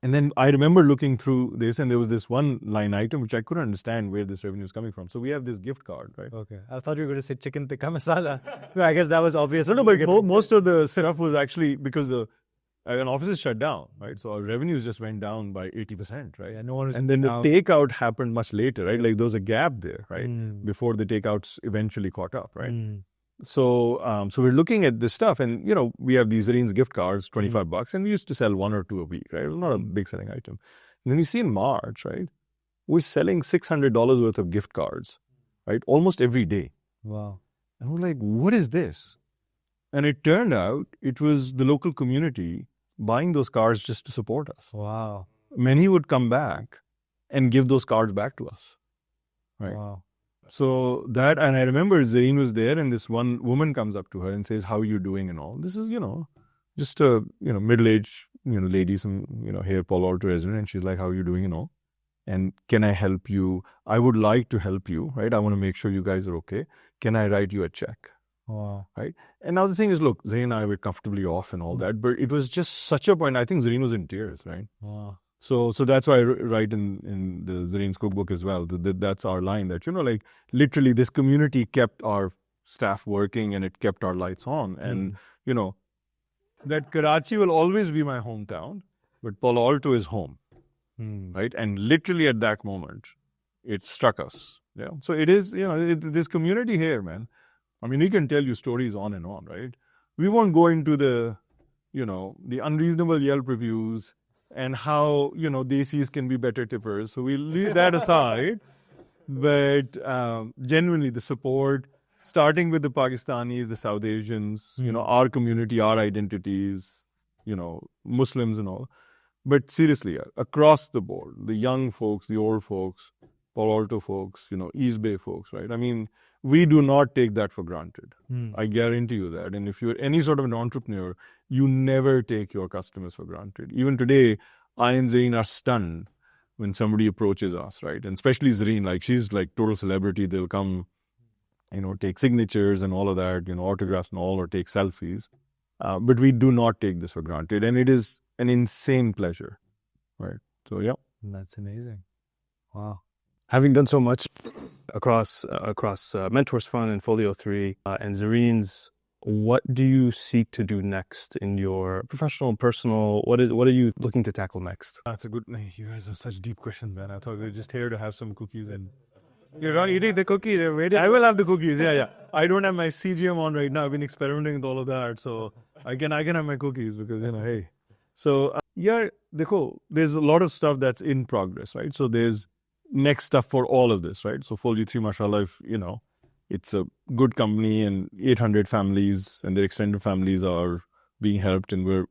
And then I remember looking through this, and there was this one line item which I couldn't understand where this revenue is coming from. So we have this gift card, right? Okay. I thought you were going to say chicken tikka masala. I guess that was obvious. No, but most of the stuff was actually because an office is shut down, right? So our revenues just went down by 80%, right? Yeah, no one was. And then the takeout happened much later, right? Like there was a gap there, right? Before the takeouts eventually caught up, right? So we're looking at this stuff, and we have these Zareen's gift cards, $25, and we used to sell one or two a week, right? It was not a big selling item. And then we see in March, right, we're selling $600 worth of gift cards, right, almost every day. Wow. And we're like, what is this? And it turned out it was the local community buying those cards just to support us. Wow. Many would come back and give those cards back to us. Right. Wow. So that, and I remember Zareen was there, and this one woman comes up to her and says, "How are you doing?" and all. This is, just a, middle-aged, lady, some, hair Palo Alto resident, and she's like, "How are you doing?" and all. And can I help you? I would like to help you, right? I want to make sure you guys are okay. Can I write you a check? Wow. Right. And now the thing is, look, Zareen and I were comfortably off and all that, but it was just such a point. I think Zareen was in tears, right? Wow. So that's why I write in the Zareen's cookbook as well. That's our line that, like literally this community kept our staff working and it kept our lights on. And, that Karachi will always be my hometown, but Palo Alto is home. Right. And literally at that moment, it struck us. Yeah. So it is, this community here, man. I mean, we can tell you stories on and on, right? We won't go into the unreasonable Yelp reviews and how, desis can be better tippers. So we'll leave that aside. But genuinely, the support, starting with the Pakistanis, the South Asians, our community, our identities, Muslims and all. But seriously, across the board, the young folks, the old folks, Palo Alto folks, East Bay folks, right? I mean, we do not take that for granted. I guarantee you that. And if you're any sort of an entrepreneur, you never take your customers for granted. Even today, I and Zareen are stunned when somebody approaches us, right? And especially Zareen, like she's like total celebrity. They'll come, take signatures and all of that, autographs and all, or take selfies. But we do not take this for granted. And it is an insane pleasure, right? So, yeah. That's amazing. Wow. Having done so much across Mentors Fund and Folio 3 and Zareen's, what do you seek to do next in your professional and personal? What are you looking to tackle next? That's a good. You guys have such deep questions, man. I thought we were just here to have some cookies and. You're not eating the cookies. I will have the cookies. Yeah. I don't have my CGM on right now. I've been experimenting with all of that, so I can have my cookies because hey. So there's a lot of stuff that's in progress, right? So there's next stuff for all of this, right? So Folio 3, mashallah, if, it's a good company and 800 families and their extended families are being helped and we're,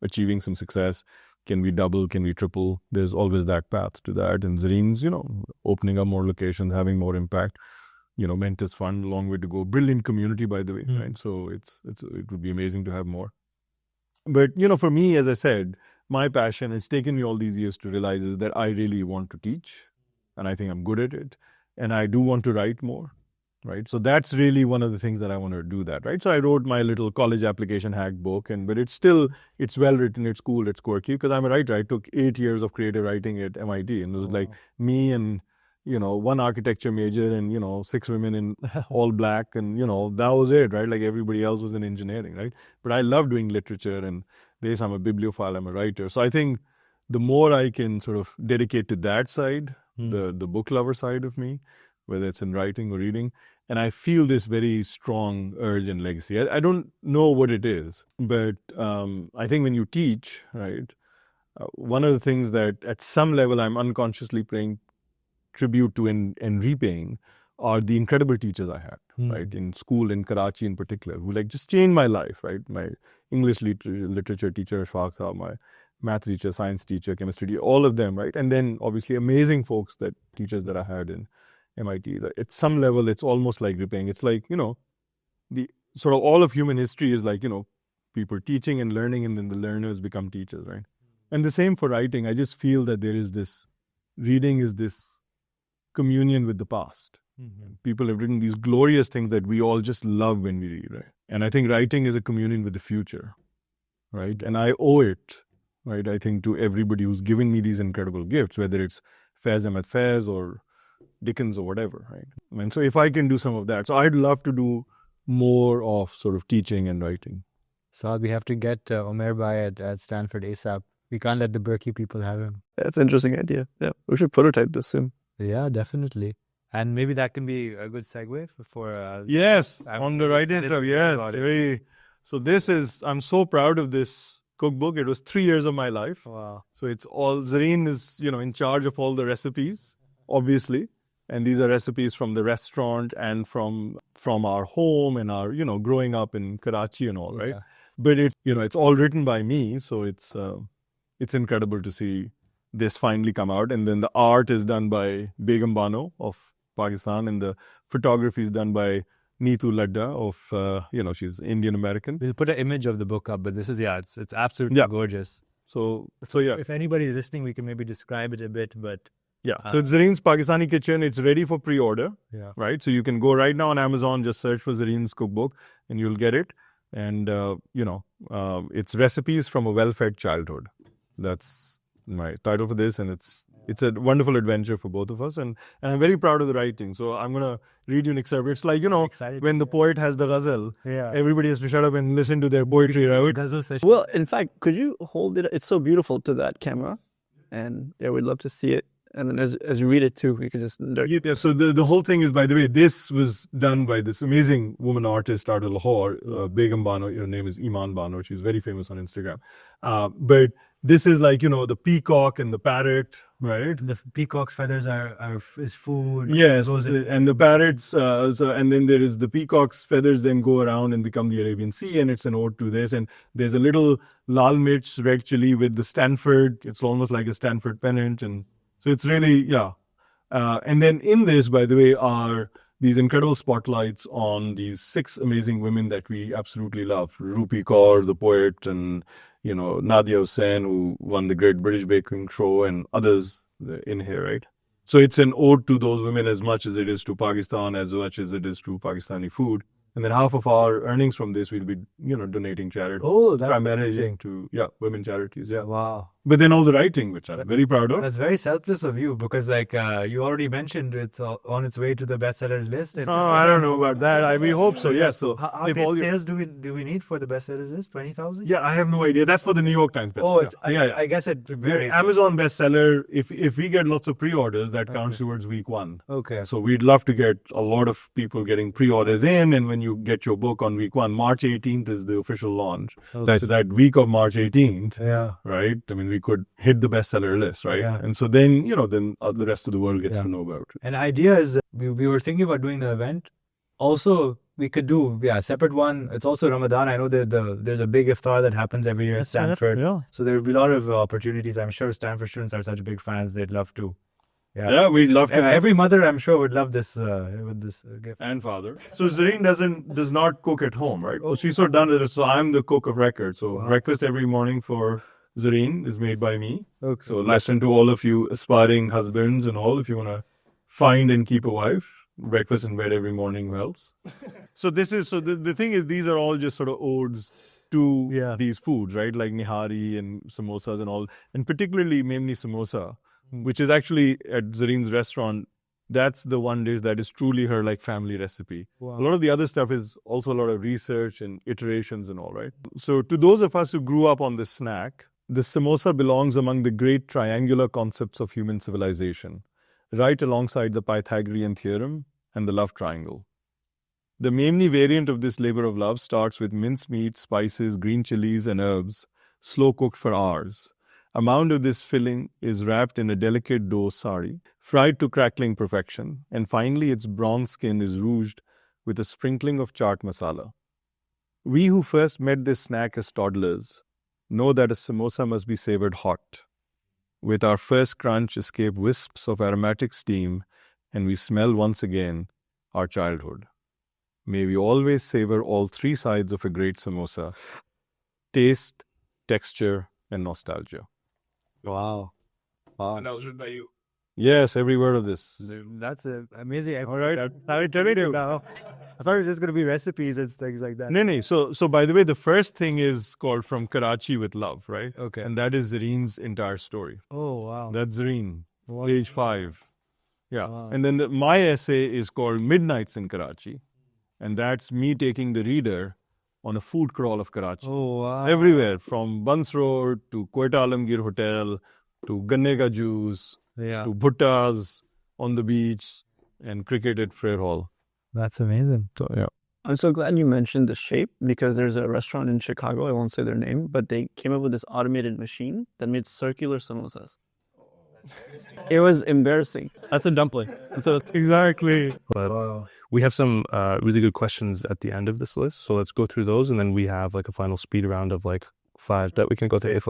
achieving some success. Can we double? Can we triple? There's always that path to that. And Zareen's, opening up more locations, having more impact. Mentors Fund, a long way to go. Brilliant community, by the way, right? So it would be amazing to have more. But, for me, as I said, my passion, it's taken me all these years to realize is that I really want to teach. And I think I'm good at it. And I do want to write more, right? So that's really one of the things that I want to do that, right? So I wrote my little college application hack book, but it's well written, it's cool, it's quirky, because I'm a writer. I took 8 years of creative writing at MIT, and it was like me and, one architecture major and, 6 women in all black, and, that was it, right? Like everybody else was in engineering, right? But I love doing literature, and I'm a bibliophile, I'm a writer. So I think the more I can sort of dedicate to that side, the book lover side of me, whether it's in writing or reading, and I feel this very strong urge and legacy. I don't know what it is, but I think when you teach, right, one of the things that at some level I'm unconsciously paying tribute to and repaying are the incredible teachers I had, right, in school, in Karachi in particular, who just changed my life, right? My English literature teacher, Ashfaq Saab, my math teacher, science teacher, chemistry teacher, all of them, right? And then obviously amazing teachers that I had in MIT. At some level, it's almost like repaying. It's like, the sort of all of human history is like, people teaching and learning, and then the learners become teachers, right? And the same for writing. I just feel that reading is this communion with the past. People have written these glorious things that we all just love when we read, right? And I think writing is a communion with the future, right? And I owe it, right, I think, to everybody who's given me these incredible gifts, whether it's Faiz Ahmed Faiz or Dickens or whatever, right? And so if I can do some of that, so I'd love to do more of sort of teaching and writing. Saad, we have to get Umair Bhai at Stanford ASAP. We can't let the Berkeley people have him. That's an interesting idea. Yeah, we should prototype this soon. Yeah, definitely. And maybe that can be a good segue for... yes, on the writing stuff, yes. So I'm so proud of this cookbook. It was 3 years of my life. Wow. So it's all, Zareen is, in charge of all the recipes, obviously. And these are recipes from the restaurant and from our home and our, growing up in Karachi and all, right? Yeah. But it's all written by me. So it's incredible to see this finally come out. And then the art is done by Begum Bano of Pakistan, and the photography is done by Neetu Ladda of, she's Indian American. We'll put an image of the book up, but this is, it's absolutely gorgeous. So yeah. If anybody is listening, we can maybe describe it a bit, but... Yeah, so it's Zareen's Pakistani Kitchen. It's ready for pre-order, right? So you can go right now on Amazon, just search for Zareen's cookbook and you'll get it. And, it's recipes from a well-fed childhood. That's my title for this, and it's a wonderful adventure for both of us. And I'm very proud of the writing. So I'm going to read you an excerpt. It's like, when the poet has the ghazal, everybody has to shut up and listen to their poetry, right? Ghazal session. Well, in fact, could you hold it? It's so beautiful to that camera. And we'd love to see it. And then as you read it too, you can just... Yeah, so the whole thing is, by the way, this was done by this amazing woman artist out of Lahore, Begum Bano. Her name is Iman Bano. She's very famous on Instagram. But this is like, the peacock and the parrot, right? The peacock's feathers is food. Yes, and the parrots, and then there is the peacock's feathers then go around and become the Arabian Sea, and it's an ode to this. And there's a little lal mirch, red chili with the Stanford. It's almost like a Stanford pennant, and so it's really, and then in this, by the way, are these incredible spotlights on these 6 amazing women that we absolutely love. Rupi Kaur, the poet, and, Nadia Hussain, who won the Great British Baking Show, and others in here, right? So it's an ode to those women as much as it is to Pakistan, as much as it is to Pakistani food. And then half of our earnings from this we'll be, donating charity. Oh, that's primarily amazing. to women charities. Yeah. Wow. But then all the writing, which I'm very proud of. That's very selfless of you, because you already mentioned it's on its way to the bestsellers list. Oh, I don't know about that. We hope so. Yes. So how many sales do we need for the bestsellers list? 20,000? Yeah, I have no idea. That's for the New York Times. Oh, I guess it varies. Amazon bestseller. If we get lots of pre-orders, that counts towards week 1. Okay. So we'd love to get a lot of people getting pre-orders in, and when you get your book on week 1, March 18th is the official launch. Okay. So that week of March 18th, Yeah. right? I mean, we could hit the bestseller list, right? Yeah. And so then, then the rest of the world gets to know about it. An idea is we were thinking about doing the event. Also, we could do separate one. It's also Ramadan. I know that there's a big iftar that happens every year at Stanford. Yeah. So there will be a lot of opportunities. I'm sure Stanford students are such big fans. They'd love to. Yeah, we'd love to. Every mother, I'm sure, would love this with this gift. And father. So Zareen does not cook at home, right? Oh, she's sort of done it. So I'm the cook of record. So breakfast every morning for Zareen is made by me. Okay. So lesson to all of you aspiring husbands and all, if you want to find and keep a wife, breakfast in bed every morning helps. So the thing is, these are all just sort of odes to these foods, right? Like nihari and samosas and all, and particularly memni samosa, which is actually at Zareen's restaurant. That's the one dish that is truly her like family recipe. Wow. A lot of the other stuff is also a lot of research and iterations and all, right? So to those of us who grew up on this snack, the samosa belongs among the great triangular concepts of human civilization, right alongside the Pythagorean theorem and the love triangle. The Memni variant of this labor of love starts with mincemeat, spices, green chilies, and herbs, slow cooked for hours. A mound of this filling is wrapped in a delicate dough sari, fried to crackling perfection, and finally its bronze skin is rouged with a sprinkling of chaat masala. We who first met this snack as toddlers know that a samosa must be savored hot. With our first crunch escape wisps of aromatic steam, and we smell once again our childhood. May we always savor all 3 sides of a great samosa: taste, texture, and nostalgia. Wow. And that was written by you. Yes, every word of this. That's amazing. All right. I thought it was just going to be recipes and things like that. No. So by the way, the first thing is called From Karachi with Love, right? Okay. And that is Zareen's entire story. Oh, wow. That's Zareen, age 5. Yeah. Wow. And then my essay is called Midnights in Karachi. And that's me taking the reader on a food crawl of Karachi. Oh, wow. Everywhere, from Bans Road to Quetta Alamgir Hotel to Ganne Ka Juice to Bhuttas on the beach and cricket at Frere Hall. That's amazing. So, yeah. I'm so glad you mentioned the shape, because there's a restaurant in Chicago, I won't say their name, but they came up with this automated machine that made circular samosas. It was embarrassing. That's a dumpling. Exactly. But we have some really good questions at the end of this list. So let's go through those. And then we have like a final speed round of like 5 that we can go through.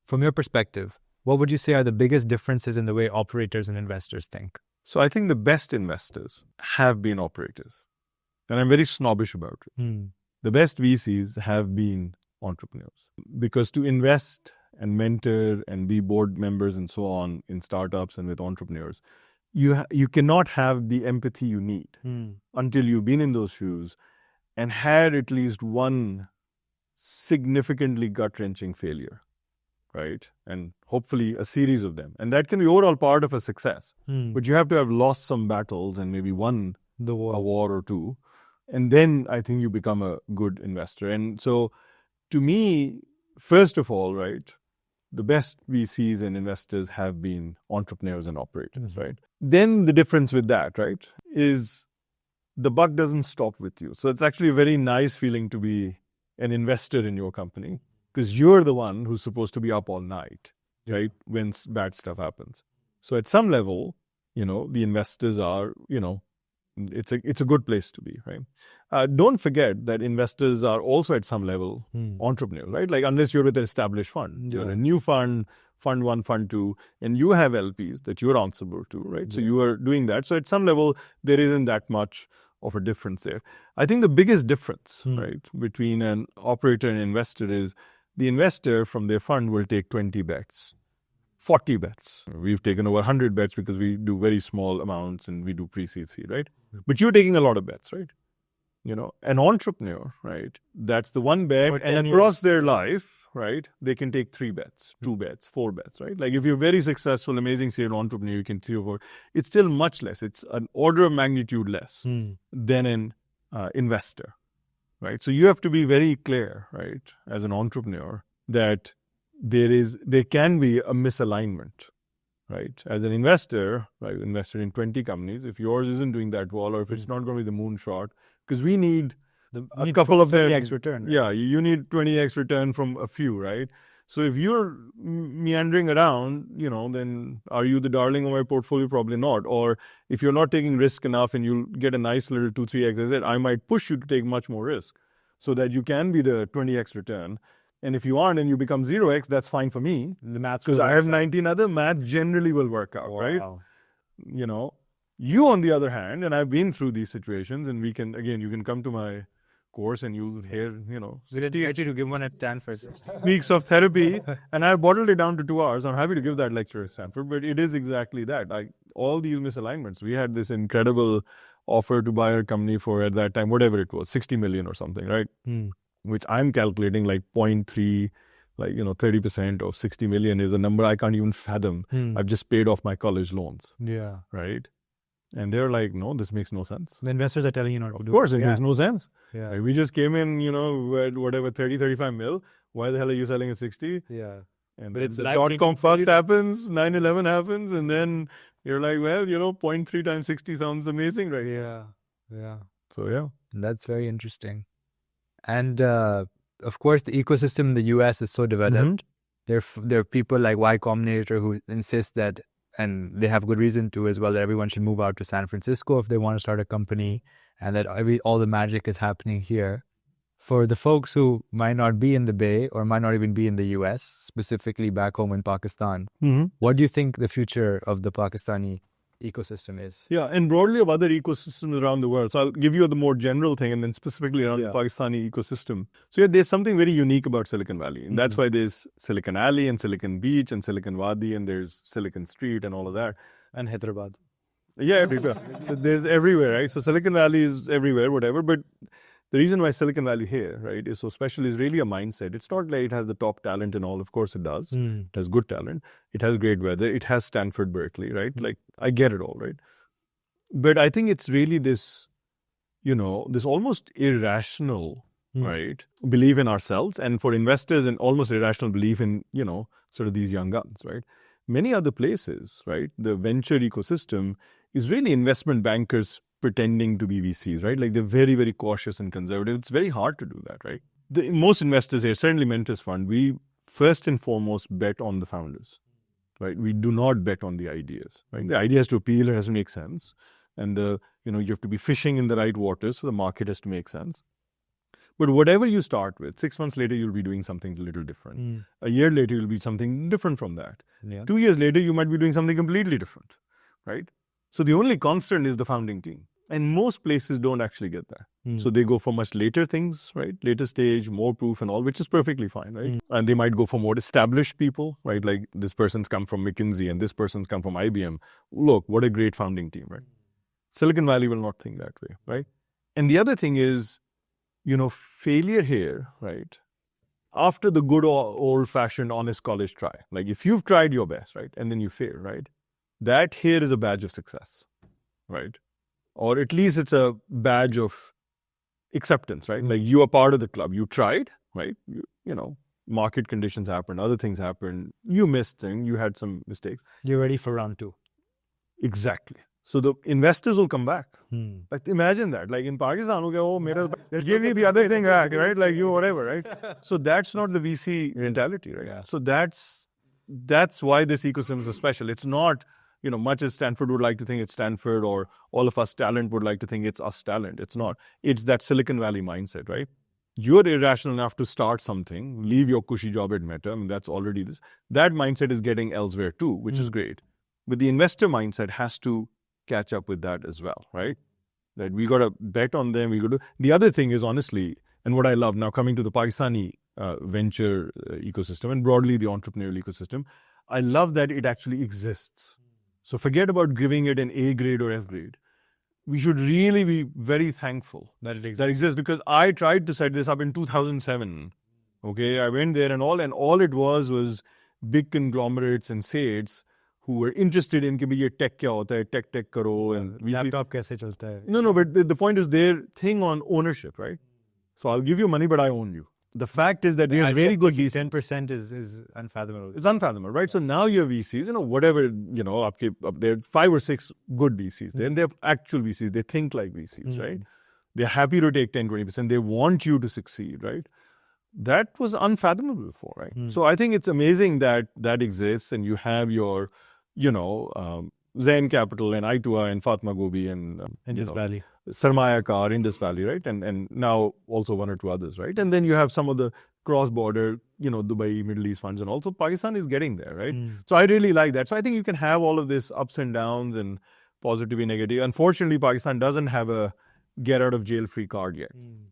From your perspective, what would you say are the biggest differences in the way operators and investors think? So I think the best investors have been operators. And I'm very snobbish about it. The best VCs have been entrepreneurs. Because to invest and mentor and be board members and so on in startups and with entrepreneurs, you cannot have the empathy you need until you've been in those shoes and had at least one significantly gut-wrenching failure, right? And hopefully a series of them. And that can be overall part of a success. But you have to have lost some battles and maybe won a war or two. And then I think you become a good investor. And so to me, first of all, right, the best VCs and investors have been entrepreneurs and operators, right? Then the difference with that, right, is the buck doesn't stop with you. So it's actually a very nice feeling to be an investor in your company because you're the one who's supposed to be up all night, right, when bad stuff happens. So at some level, the investors are, it's a good place to be, right? Don't forget that investors are also at some level entrepreneurs, right? Like unless you're with an established fund, you're a new fund, fund one, fund two, and you have LPs that you're answerable to, right? So you are doing that. So at some level, there isn't that much of a difference there. I think the biggest difference, right, between an operator and investor is the investor from their fund will take 20 bets. 40 bets. We've taken over 100 bets because we do very small amounts and we do pre-seed seed, right? But you're taking a lot of bets, right? An entrepreneur, right? That's the one bet, and across their life, right? They can take 3 bets, 2 bets, 4 bets, right? Like if you're very successful, amazing serial entrepreneur, you can 3 or 4. It's still much less. It's an order of magnitude less than an investor, right? So you have to be very clear, right, as an entrepreneur that there can be a misalignment, right? As an investor, right, invested in 20 companies, if yours isn't doing that well or if it's not going to be the moonshot, because we need a couple of them. 20x return. Right? Yeah, you need 20x return from a few, right? So if you're meandering around, then are you the darling of my portfolio? Probably not. Or if you're not taking risk enough and you'll get a nice little 2-3x, as I said, I might push you to take much more risk so that you can be the 20x return. And if you aren't and you become 0x, that's fine for me. The math, because I have 19 other, math generally will work out, right? You on the other hand, and I've been through these situations, and you can come to my course and you'll hear, We'll get you to give one at Stanford. weeks of therapy, and I've bottled it down to 2 hours. I'm happy to give that lecture at Stanford, but it is exactly that. All these misalignments. We had this incredible offer to buy our company for, at that time, whatever it was, 60 million or something, right? Which I'm calculating like 0.3, 30% of 60 million is a number I can't even fathom. I've just paid off my college loans. Yeah. Right? And they're like, no, this makes no sense. The investors are telling you not to do it. Of course, it makes no sense. Yeah. Like, we just came in, at whatever, 30, 35 mil. Why the hell are you selling at 60? Yeah. And But it's the life-changing dot-com first happens, 9/11 happens, and then you're like, well, 0.3 times 60 sounds amazing, right? Yeah. So, yeah. That's very interesting. And of course, the ecosystem in the US is so developed. There are people like Y Combinator who insist that, and they have good reason to as well, that everyone should move out to San Francisco if they want to start a company, and that all the magic is happening here. For the folks who might not be in the Bay or might not even be in the US, specifically back home in Pakistan, what do you think the future of the Pakistani ecosystem is? Yeah, and broadly of other ecosystems around the world. So I'll give you the more general thing and then specifically around the Pakistani ecosystem. So there's something very unique about Silicon Valley. And that's why there's Silicon Alley and Silicon Beach and Silicon Wadi and there's Silicon Street and all of that. And Hyderabad. Yeah, everywhere. There's everywhere, right? So Silicon Valley is everywhere, whatever. But the reason why Silicon Valley here, right, is so special is really a mindset. It's not like it has the top talent and all. Of course it does. It has good talent. It has great weather. It has Stanford, Berkeley, right? Like, I get it all, right? But I think it's really this, this almost irrational, right, belief in ourselves. And for investors, an almost irrational belief in, sort of these young guns, right? Many other places, right, the venture ecosystem is really investment bankers pretending to be VCs, right? Like they're very, very cautious and conservative. It's very hard to do that, right? Most investors here, certainly Mentors Fund, we first and foremost bet on the founders, right? We do not bet on the ideas, right? The idea has to appeal, it has to make sense. And, you have to be fishing in the right waters, so the market has to make sense. But whatever you start with, 6 months later, you'll be doing something a little different. A year later, you'll be something different from that. Yeah. 2 years later, you might be doing something completely different, right? So the only constant is the founding team. And most places don't actually get that. So they go for much later things, right? Later stage, more proof and all, which is perfectly fine, right? And they might go for more established people, right? Like this person's come from McKinsey and this person's come from IBM. Look, what a great founding team, right? Silicon Valley will not think that way, right? And the other thing is, failure here, right? After the good old-fashioned honest college try, like if you've tried your best, right? And then you fail, right? That here is a badge of success, right? Or at least it's a badge of acceptance, right? Like you are part of the club. You tried, right? Market conditions happened, other things happened. You missed things, you had some mistakes. You're ready for round 2. Exactly. So the investors will come back. Like imagine that. Like in Pakistan, give me the other thing back, right? Like you whatever, right? So that's not the VC mentality, right? Yeah. So that's why this ecosystem is special. It's not, much as Stanford would like to think it's Stanford, or all of us talent would like to think it's us talent. It's not. It's that Silicon Valley mindset, right? You're irrational enough to start something, leave your cushy job at Meta. I mean, that's already this. That mindset is getting elsewhere too, which is great. But the investor mindset has to catch up with that as well, right? That we got to bet on them. The other thing is, honestly, and what I love now, coming to the Pakistani venture ecosystem and broadly the entrepreneurial ecosystem, I love that it actually exists. So forget about giving it an A grade or F grade. We should really be very thankful That it exists, because I tried to set this up in 2007. Okay, I went there and all it was big conglomerates and SAIDs who were interested in कि ये tech क्या होता है, tech करो, and laptop कैसे चलता है? No, but the point is their thing on ownership, right? So I'll give you money, but I own you. The fact is that we are very good VCs. 10% is unfathomable. It's unfathomable, right? So now your VCs, whatever, there are 5 or 6 good VCs there, and they're actual VCs. They think like VCs, right? They're happy to take 10, 20%. They want you to succeed, right? That was unfathomable before, right? So I think it's amazing that exists, and you have your, Zen Capital and I2A and Fatma Gobi and Indus Valley. Sarmaya Car, Indus Valley, right? And now also 1 or 2 others, right? And then you have some of the cross-border, Dubai, Middle East funds, and also Pakistan is getting there, right? So I really like that. So I think you can have all of this ups and downs and positive and negative. Unfortunately, Pakistan doesn't have a get-out-of-jail-free card yet,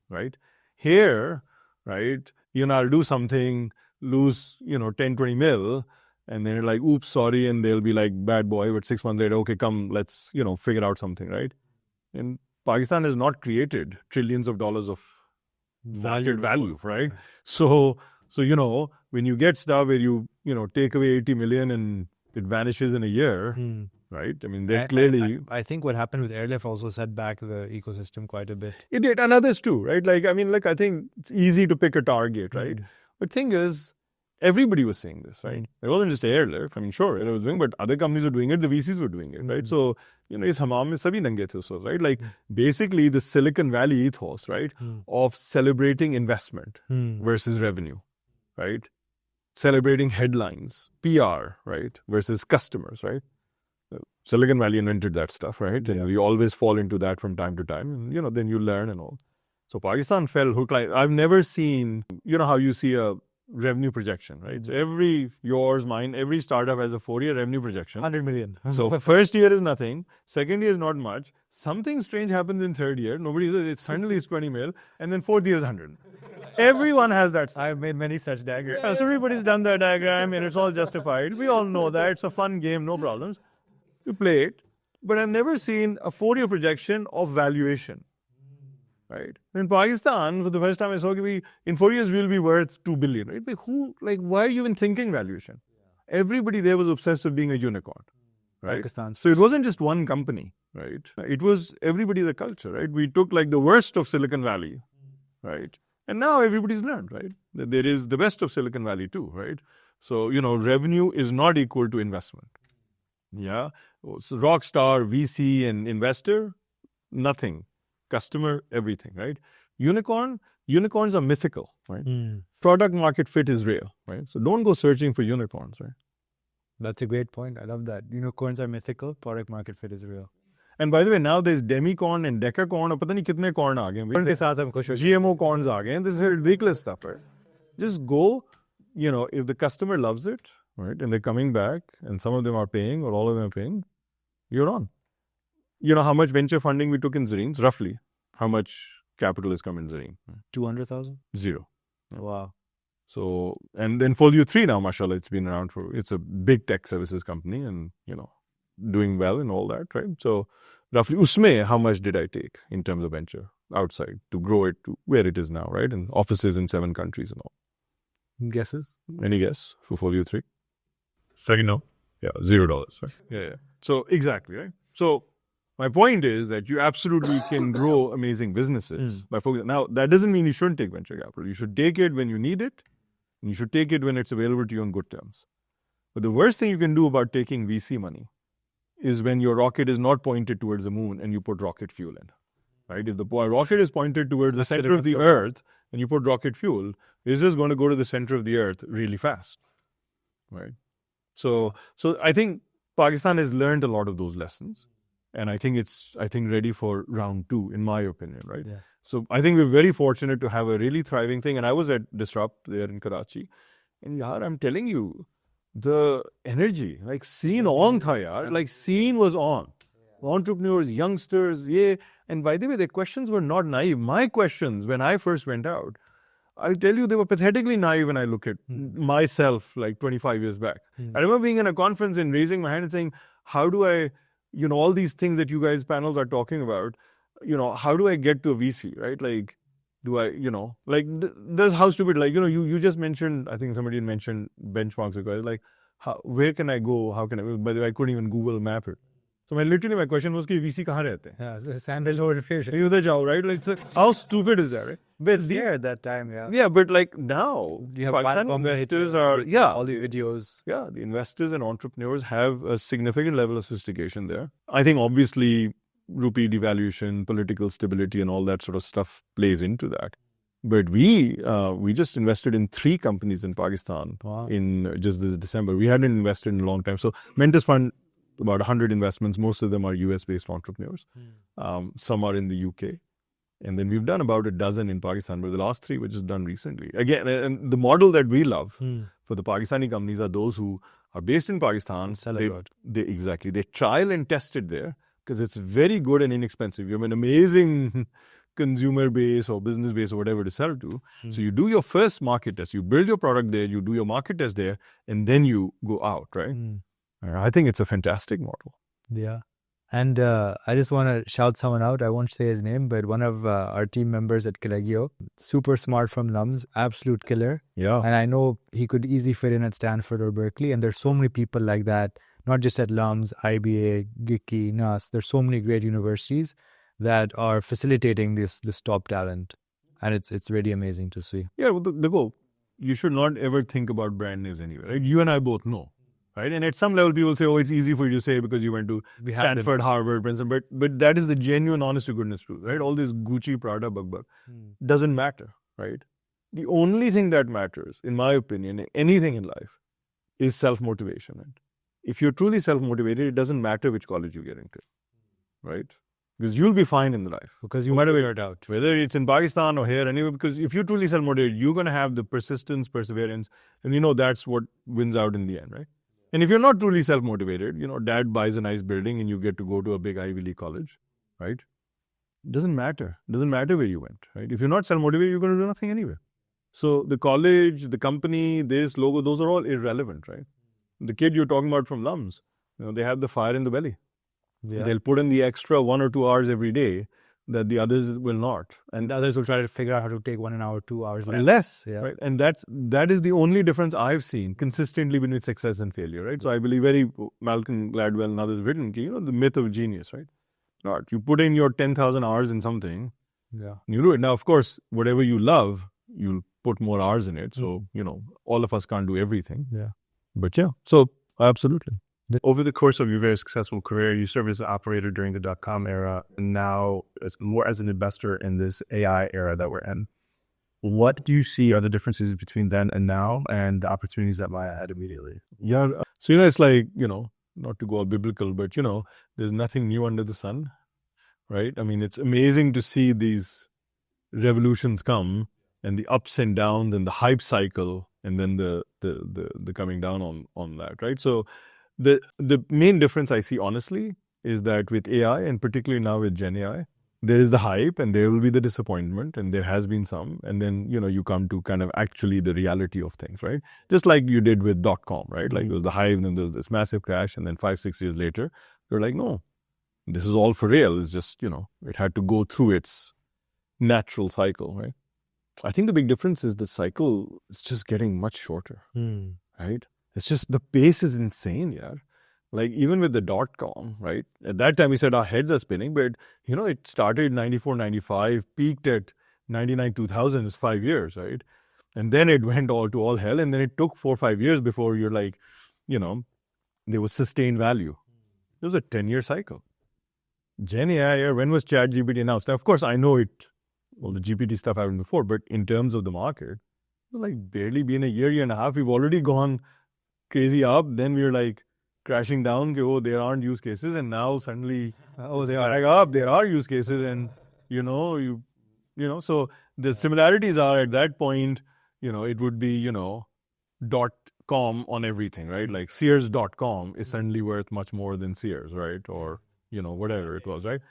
right? Here, right, I'll do something, lose, 10, 20 mil, and then you're like, oops, sorry, and they'll be like, bad boy, but 6 months later, okay, come, let's, figure out something, right? And Pakistan has not created trillions of dollars of value, right? So when you get stuff where you take away 80 million and it vanishes in a year, right? I mean, they're clearly... I think what happened with Airlift also set back the ecosystem quite a bit. It did, and others too, right? I think it's easy to pick a target, right? But thing is, everybody was saying this, right? It wasn't just Airlift. I mean, sure, it was doing, but other companies were doing it, the VCs were doing it, right? So, is hamam mein sabhi nange the uswas, right? Like, basically, the Silicon Valley ethos, right? Of celebrating investment versus revenue, right? Celebrating headlines, PR, right? Versus customers, right? Silicon Valley invented that stuff, right? And we always fall into that from time to time. And, then you learn and all. So Pakistan fell hook line. I've never seen, how you see a revenue projection, right? So yours, mine, every startup has a 4-year revenue projection. 100 million. So first year is nothing. Second year is not much. Something strange happens in third year. It suddenly is 20 mil. And then fourth year is 100. Everyone has that. I've made many such diagrams. So everybody's done that diagram and it's all justified. We all know that. It's a fun game, no problems. You play it. But I've never seen a 4-year projection of valuation. Right? In Pakistan, for the first time I saw in 4 years we'll be worth 2 billion. Right? But why are you even thinking valuation? Everybody there was obsessed with being a unicorn. Right? Pakistan's so it wasn't just one company, right? It was everybody's a culture, right? We took the worst of Silicon Valley, right? And now everybody's learned, right? That there is the best of Silicon Valley too, right? So, revenue is not equal to investment. Yeah. So Rockstar, VC and investor, nothing. Customer, everything, right? Unicorns are mythical, right? Product market fit is real, right? So don't go searching for unicorns, right? That's a great point. I love that. Unicorns are mythical, product market fit is real. And by the way, now there's demi-corn and deca-corn, और पता नहीं कितने corn आ गए उनके साथ हम खुश हो जाएं। GMO corns आ गए. This is ridiculous stuff, right? Just go, if the customer loves it, right, and they're coming back, and some of them are paying, or all of them are paying, you're on. You know how much venture funding we took in Zareen? Roughly. How much capital has come in Zareen? 200,000? Zero. Wow. So, and then Folio 3 now, mashallah, it's been around it's a big tech services company and, doing well and all that, right? So, roughly, usme, how much did I take in terms of venture outside to grow it to where it is now, right? And offices in 7 countries and all. Guesses? Any guess for Folio 3? Second, no. Yeah, $0, right? Yeah. So, exactly, right? So, my point is that you absolutely can grow amazing businesses by focusing. Now, that doesn't mean you shouldn't take venture capital. You should take it when you need it, and you should take it when it's available to you on good terms. But the worst thing you can do about taking VC money is when your rocket is not pointed towards the moon and you put rocket fuel in, right? If the rocket is pointed towards the center of the earth and you put rocket fuel, it's just going to go to the center of the earth really fast, right? So I think Pakistan has learned a lot of those lessons. And I think it's ready for round 2, in my opinion, right? Yeah. So I think we're very fortunate to have a really thriving thing. And I was at Disrupt there in Karachi. And yaar, I'm telling you, the energy, like scene on tha yaar, like scene was on. Entrepreneurs, youngsters, yeah. And by the way, their questions were not naive. My questions, when I first went out, I'll tell you, they were pathetically naive when I look at myself like 25 years back. I remember being in a conference and raising my hand and saying, how do I... all these things that you guys panels are talking about, how do I get to a VC, right? Like, do I, there's how stupid, like, you just mentioned, I think somebody mentioned benchmarks, like, where can I go? How can I, by the way, I couldn't even Google map it. So my question was, VC kahan rehte hain? Yeah, so sandwich over the fish. You udhar jao, right? Like, how stupid is that, right? But it's there at that time, yeah. Yeah, but like now, You have platform where investors are, all the videos. Yeah, the investors and entrepreneurs have a significant level of sophistication there. I think obviously rupee devaluation, political stability and all that sort of stuff plays into that. But we just invested in 3 companies in Pakistan in just this December. We hadn't invested in a long time. So Mentis Fund, about 100 investments. Most of them are US-based entrepreneurs. Some are in the UK. And then we've done about a dozen in Pakistan, but the last 3 were just done recently. Again, and the model that we love for the Pakistani companies are those who are based in Pakistan. Exactly. They trial and test it there because it's very good and inexpensive. You have an amazing consumer base or business base or whatever to sell to. So you do your first market test. You build your product there, you do your market test there, and then you go out, right? I think it's a fantastic model. Yeah. And I just want to shout someone out. I won't say his name, but one of our team members at Collegio, super smart from LUMS, absolute killer. Yeah. And I know he could easily fit in at Stanford or Berkeley. And there's so many people like that, not just at LUMS, IBA, GICKI, NAS. There's so many great universities that are facilitating this top talent. And it's really amazing to see. Yeah, well, the goal, you should not ever think about brand names anyway, right? You and I both know. Right, and at some level, people say, "Oh, it's easy for you to say because you went to Stanford, Harvard, Princeton." But that is the genuine, honest to goodness truth, right? All this Gucci, Prada, bug doesn't matter, right? The only thing that matters, in my opinion, in anything in life, is self-motivation. Right? If you're truly self-motivated, it doesn't matter which college you get into, right? Because you'll be fine in life. Because you might have figured it out. Whether it's in Pakistan or here, anyway, because if you're truly self-motivated, you're going to have the persistence, perseverance, and that's what wins out in the end, right? And if you're not truly self-motivated, dad buys a nice building and you get to go to a big Ivy League college, right? Doesn't matter. Doesn't matter where you went, right? If you're not self-motivated, you're going to do nothing anyway. So the college, the company, this logo, those are all irrelevant, right? The kid you're talking about from LUMS, they have the fire in the belly. Yeah. They'll put in the extra 1 or 2 hours every day that the others will not. And the others will try to figure out how to take 1 hour, 2 hours less. Yeah. Right? And that is the only difference I've seen consistently between success and failure, right? So I believe Malcolm Gladwell and others have written, the myth of genius, right? Not you put in your 10,000 hours in something, you do it. Now, of course, whatever you love, you'll put more hours in it. So, all of us can't do everything. Yeah. But so absolutely. Over the course of your very successful career, you served as an operator during the .com era, and now more as an investor in this AI era that we're in. What do you see are the differences between then and now and the opportunities that lie ahead immediately? Yeah. So, it's like, not to go all biblical, but there's nothing new under the sun, right? I mean, it's amazing to see these revolutions come and the ups and downs and the hype cycle and then the coming down on that, right? So the main difference I see, honestly, is that with AI, and particularly now with Gen AI, there is the hype and there will be the disappointment, and there has been some, and then you come to kind of actually the reality of things, right? Just like you did with .com, right? Like there was the hype and then there was this massive crash, and then 5-6 years later you're like, no, this is all for real. It's just it had to go through its natural cycle, right? I think the big difference is the cycle is just getting much shorter, right? It's just the pace is insane, yeah. Like even with the .com, right? At that time we said our heads are spinning, but it started 94, 95, peaked at 99, 2000 is 5 years, right? And then it went all hell, and then it took 4 or 5 years before you're like, there was sustained value. It was a 10-year cycle. Gen AI, when was ChatGPT announced? Now, of course, I know all the GPT stuff happened before, but in terms of the market, it was like barely been a year and a half. We've already gone crazy up. Then we were like crashing down. Oh, there aren't use cases. And now suddenly, they are like up. There are use cases. And, so the similarities are at that point, it would be, .com on everything, right? Like Sears.com is suddenly worth much more than Sears, right? Or, whatever it was, right?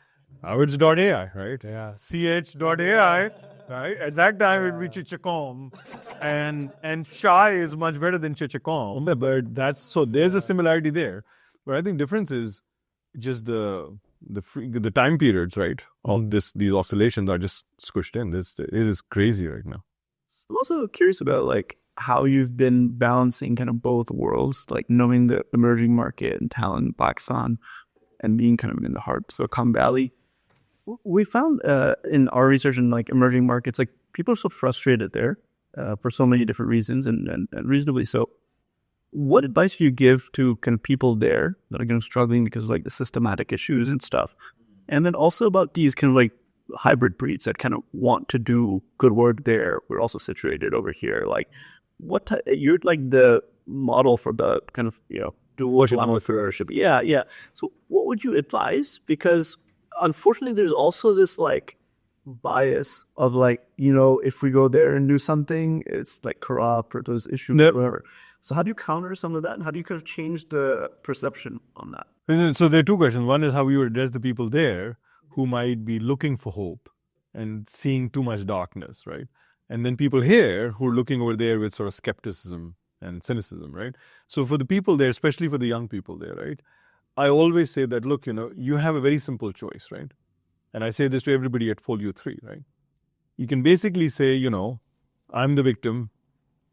Now it's .ai, right? Yeah. ch.ai, right? At that time it would be Chichacom. And Chai is much better than Chichacom. But so there's a similarity there. But I think difference is just the time periods, right? All these oscillations are just squished in. It is crazy right now. I'm also curious about like how you've been balancing kind of both worlds, like knowing the emerging market and talent in Pakistan and being kind of in the heart of Silicon Valley. We found in our research in like emerging markets, like people are so frustrated there for so many different reasons and reasonably so. What advice do you give to kind of people there that are kind of struggling because of like the systematic issues and stuff? And then also about these kind of like hybrid breeds that kind of want to do good work there. We're also situated over here. Like you're like the model for the kind of, dual entrepreneurship. Yeah. So what would you advise? Because unfortunately, there's also this like bias of like, if we go there and do something, it's like corrupt or those issues, whatever. So how do you counter some of that? And how do you kind of change the perception on that? So there are two questions. One is how you address the people there who might be looking for hope and seeing too much darkness, right? And then people here who are looking over there with sort of skepticism and cynicism, right? So for the people there, especially for the young people there, right? I always say that, look, you have a very simple choice, right? And I say this to everybody at Folio 3, right? You can basically say, I'm the victim.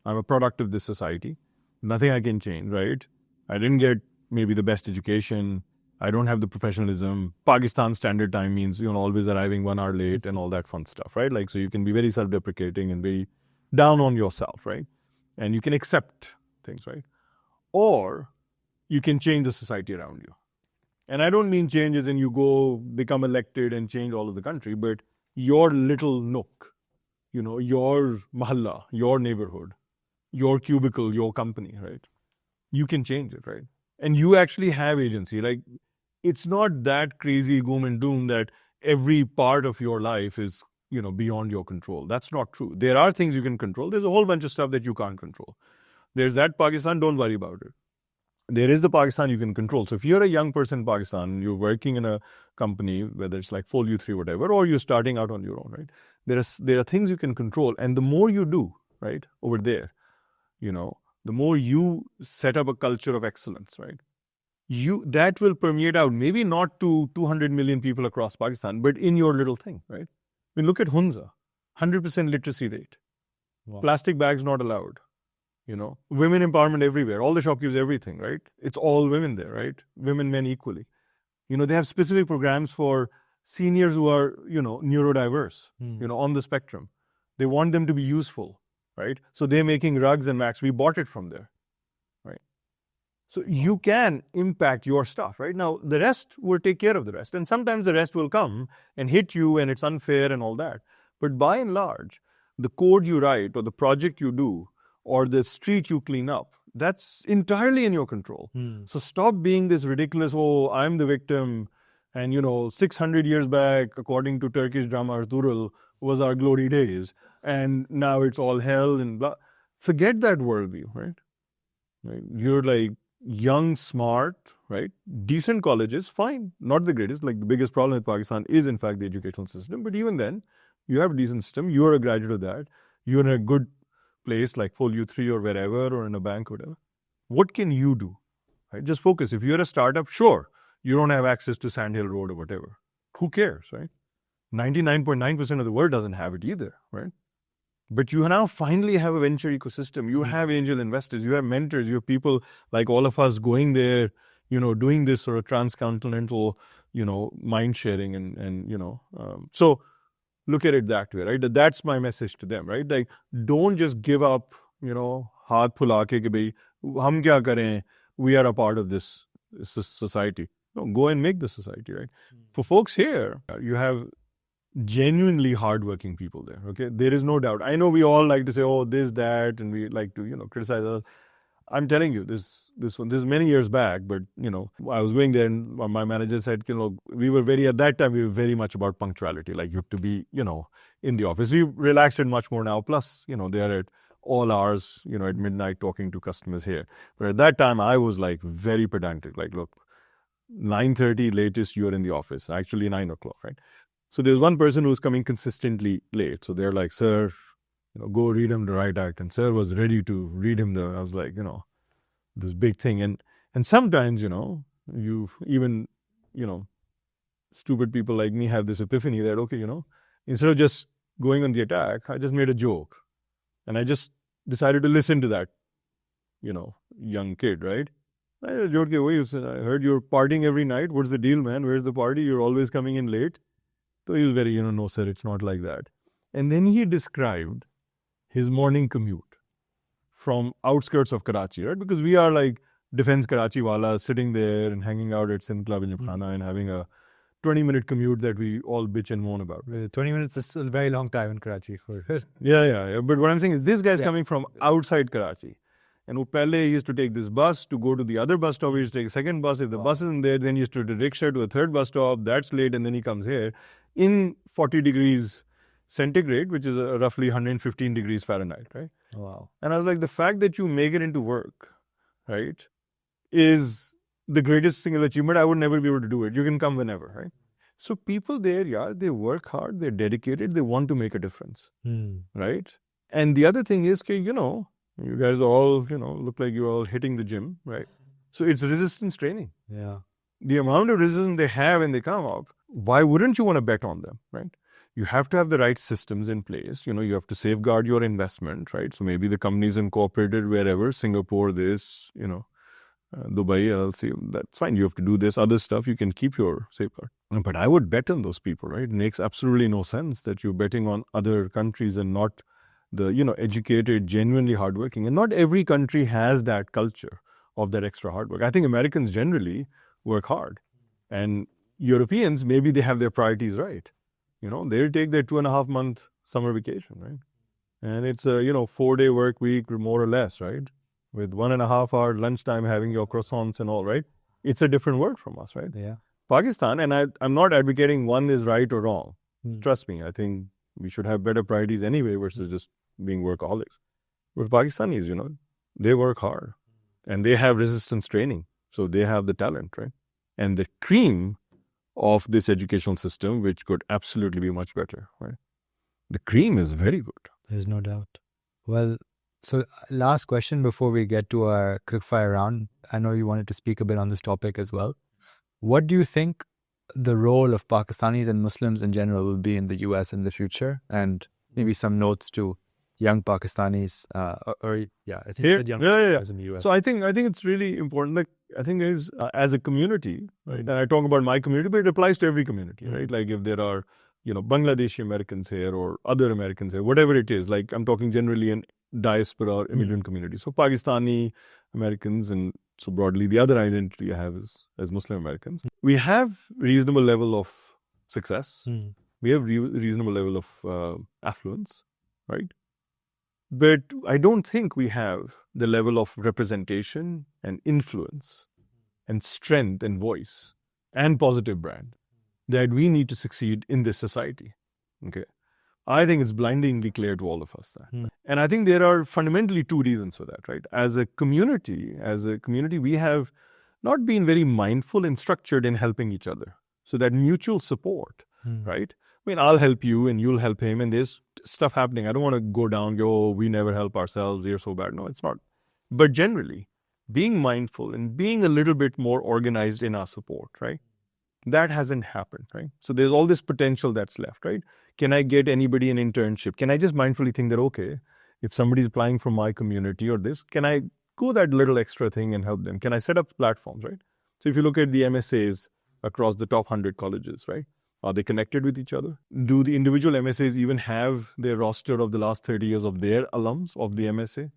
I'm a product of this society. Nothing I can change, right? I didn't get maybe the best education. I don't have the professionalism. Pakistan standard time means, always arriving 1 hour late and all that fun stuff, right? Like, so you can be very self-deprecating and very down on yourself, right? And you can accept things, right? Or you can change the society around you. And I don't mean change as in you go become elected and change all of the country, but your little nook, your mahalla, your neighborhood, your cubicle, your company, right? You can change it, right? And you actually have agency. Like, it's not that crazy gloom and doom that every part of your life is, beyond your control. That's not true. There are things you can control. There's a whole bunch of stuff that you can't control. There's that Pakistan, don't worry about it. There is the Pakistan you can control. So if you're a young person in Pakistan, you're working in a company, whether it's like Folio 3 or whatever, or you're starting out on your own, right? There are things you can control. And the more you do, right, over there, the more you set up a culture of excellence, right? That will permeate out, maybe not to 200 million people across Pakistan, but in your little thing, right? I mean, look at Hunza, 100% literacy rate. Wow. Plastic bags not allowed. Women empowerment everywhere, all the shopkeepers, everything, right? It's all women there, right? Women, men equally. They have specific programs for seniors who are, neurodiverse, on the spectrum. They want them to be useful, right? So they're making rugs and mats. We bought it from there, right? So you can impact your stuff, right? Now, the rest will take care of the rest. And sometimes the rest will come and hit you and it's unfair and all that. But by and large, the code you write or the project you do or the street you clean up, That's entirely in your control. So stop being this ridiculous, oh, I'm the victim. And, 600 years back, according to Turkish drama Ertuğrul, was our glory days. And now it's all hell and blah. Forget that worldview, right? You're like young, smart, right? Decent colleges, fine. Not the greatest. Like the biggest problem with Pakistan is, in fact, the educational system. But even then, you have a decent system. You're a graduate of that. You're in a good place like Full U3 or wherever, or in a bank or whatever. What can you do? Right? Just focus. If you're a startup, sure, you don't have access to Sandhill Road or whatever. Who cares, right? 99.9% of the world doesn't have it either, right? But you now finally have a venture ecosystem. You have angel investors. You have mentors. You have people like all of us going there, doing this sort of transcontinental, mind sharing and so look at it that way, right? That's my message to them, right? Like, don't just give up, haath phula ke bhai, hum kya kare? We are a part of this society. No, go and make the society, right? For folks here, you have genuinely hardworking people there, okay? There is no doubt. I know we all like to say, oh, this, that, and we like to, criticize others. I'm telling you, this is many years back, but, I was going there and my manager said, we were at that time, we were very much about punctuality. Like, you have to be, in the office. We relaxed it much more now. Plus, they are at all hours, at midnight talking to customers here. But at that time, I was like very pedantic. Like, look, 9:30 latest, you're in the office. Actually, 9 o'clock, right? So there's one person who's coming consistently late. So they're like, sir, go read him the right act. And sir was ready to read him I was like, this big thing. And sometimes, you even, stupid people like me have this epiphany that, okay, instead of just going on the attack, I just made a joke. And I just decided to listen to that, young kid, right? I heard you're partying every night. What's the deal, man? Where's the party? You're always coming in late. So he was very, no, sir, it's not like that. And then he described his morning commute from outskirts of Karachi, right? Because we are like defense Karachi wala sitting there and hanging out at Sindh Club in Khana and having a 20-minute commute that we all bitch and moan about. 20 minutes is still a very long time in Karachi. Yeah. But what I'm saying is this guy's coming from outside Karachi. And he used to take this bus to go to the other bus stop. He used to take a second bus. If the bus isn't there, then he used to take a rickshaw to a third bus stop. That's late. And then he comes here in 40 degrees centigrade, which is roughly 115 degrees Fahrenheit, right? Wow. And I was like, the fact that you make it into work, right, is the greatest single achievement. I would never be able to do it. You can come whenever, right? So people there, they work hard, they're dedicated, they want to make a difference, right? And the other thing is, you guys all, look like you're all hitting the gym, right? So it's resistance training. Yeah. The amount of resistance they have when they come up, why wouldn't you want to bet on them, right? You have to have the right systems in place. You have to safeguard your investment, right? So maybe the company's incorporated wherever, Singapore, this, Dubai, LLC, that's fine. You have to do this other stuff. You can keep your safeguard. But I would bet on those people, right? It makes absolutely no sense that you're betting on other countries and not the, educated, genuinely hardworking. And not every country has that culture of that extra hard work. I think Americans generally work hard. And Europeans, maybe they have their priorities right. They'll take their 2.5-month summer vacation, right? And it's a, 4-day work week, more or less, right? With 1.5-hour lunchtime, having your croissants and all, right? It's a different world from us, right? Yeah. Pakistan, and I'm not advocating one is right or wrong. Trust me, I think we should have better priorities anyway versus just being workaholics. But Pakistanis, they work hard and they have resistance training. So they have the talent, right? And the cream of this educational system, which could absolutely be much better, right? The cream is very good. There's no doubt. Well, so last question before we get to our quickfire round. I know you wanted to speak a bit on this topic as well. What do you think the role of Pakistanis and Muslims in general will be in the US in the future? And maybe some notes to young Pakistanis, I think you said young Pakistanis in the US. So I think it's really important. Like, I think is as a community, right? And I talk about my community, but it applies to every community, right? Like if there are, Bangladeshi Americans here or other Americans here, whatever it is, like I'm talking generally in diaspora or immigrant community. So Pakistani Americans and so broadly the other identity I have is as Muslim Americans. We have reasonable level of success. We have reasonable level of affluence, right? But I don't think we have the level of representation and influence and strength and voice and positive brand that we need to succeed in this society. Okay. I think it's blindingly clear to all of us that. And I think there are fundamentally two reasons for that, right? As a community, we have not been very mindful and structured in helping each other. So that mutual support, right? I mean, I'll help you and you'll help him, and there's stuff happening. I don't want to go down, oh, we never help ourselves, we're so bad. No, it's not. But generally, being mindful and being a little bit more organized in our support, right? That hasn't happened, right? So there's all this potential that's left, right? Can I get anybody an internship? Can I just mindfully think that, okay, if somebody's applying from my community or this, can I go that little extra thing and help them? Can I set up platforms, right? So if you look at the MSAs across the top 100 colleges, right? Are they connected with each other? Do the individual MSAs even have their roster of the last 30 years of their alums of the MSA?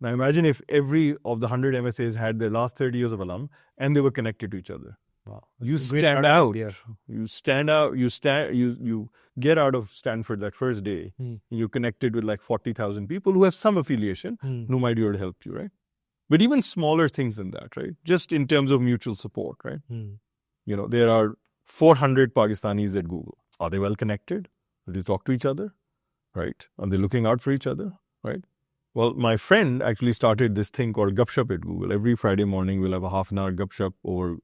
Now imagine if every of the 100 MSAs had their last 30 years of alum and they were connected to each other. Wow. You stand out. You stand out. You get out of Stanford that first day. You connected with like 40,000 people who have some affiliation, who might be able to help you, right? But even smaller things than that, right? Just in terms of mutual support, right? You know, there are 400 Pakistanis at Google. Are they well connected? Do they talk to each other? Right? Are they looking out for each other? Right? Well, my friend actually started this thing called Gupshup at Google. Every Friday morning, we'll have a half an hour Gupshup over,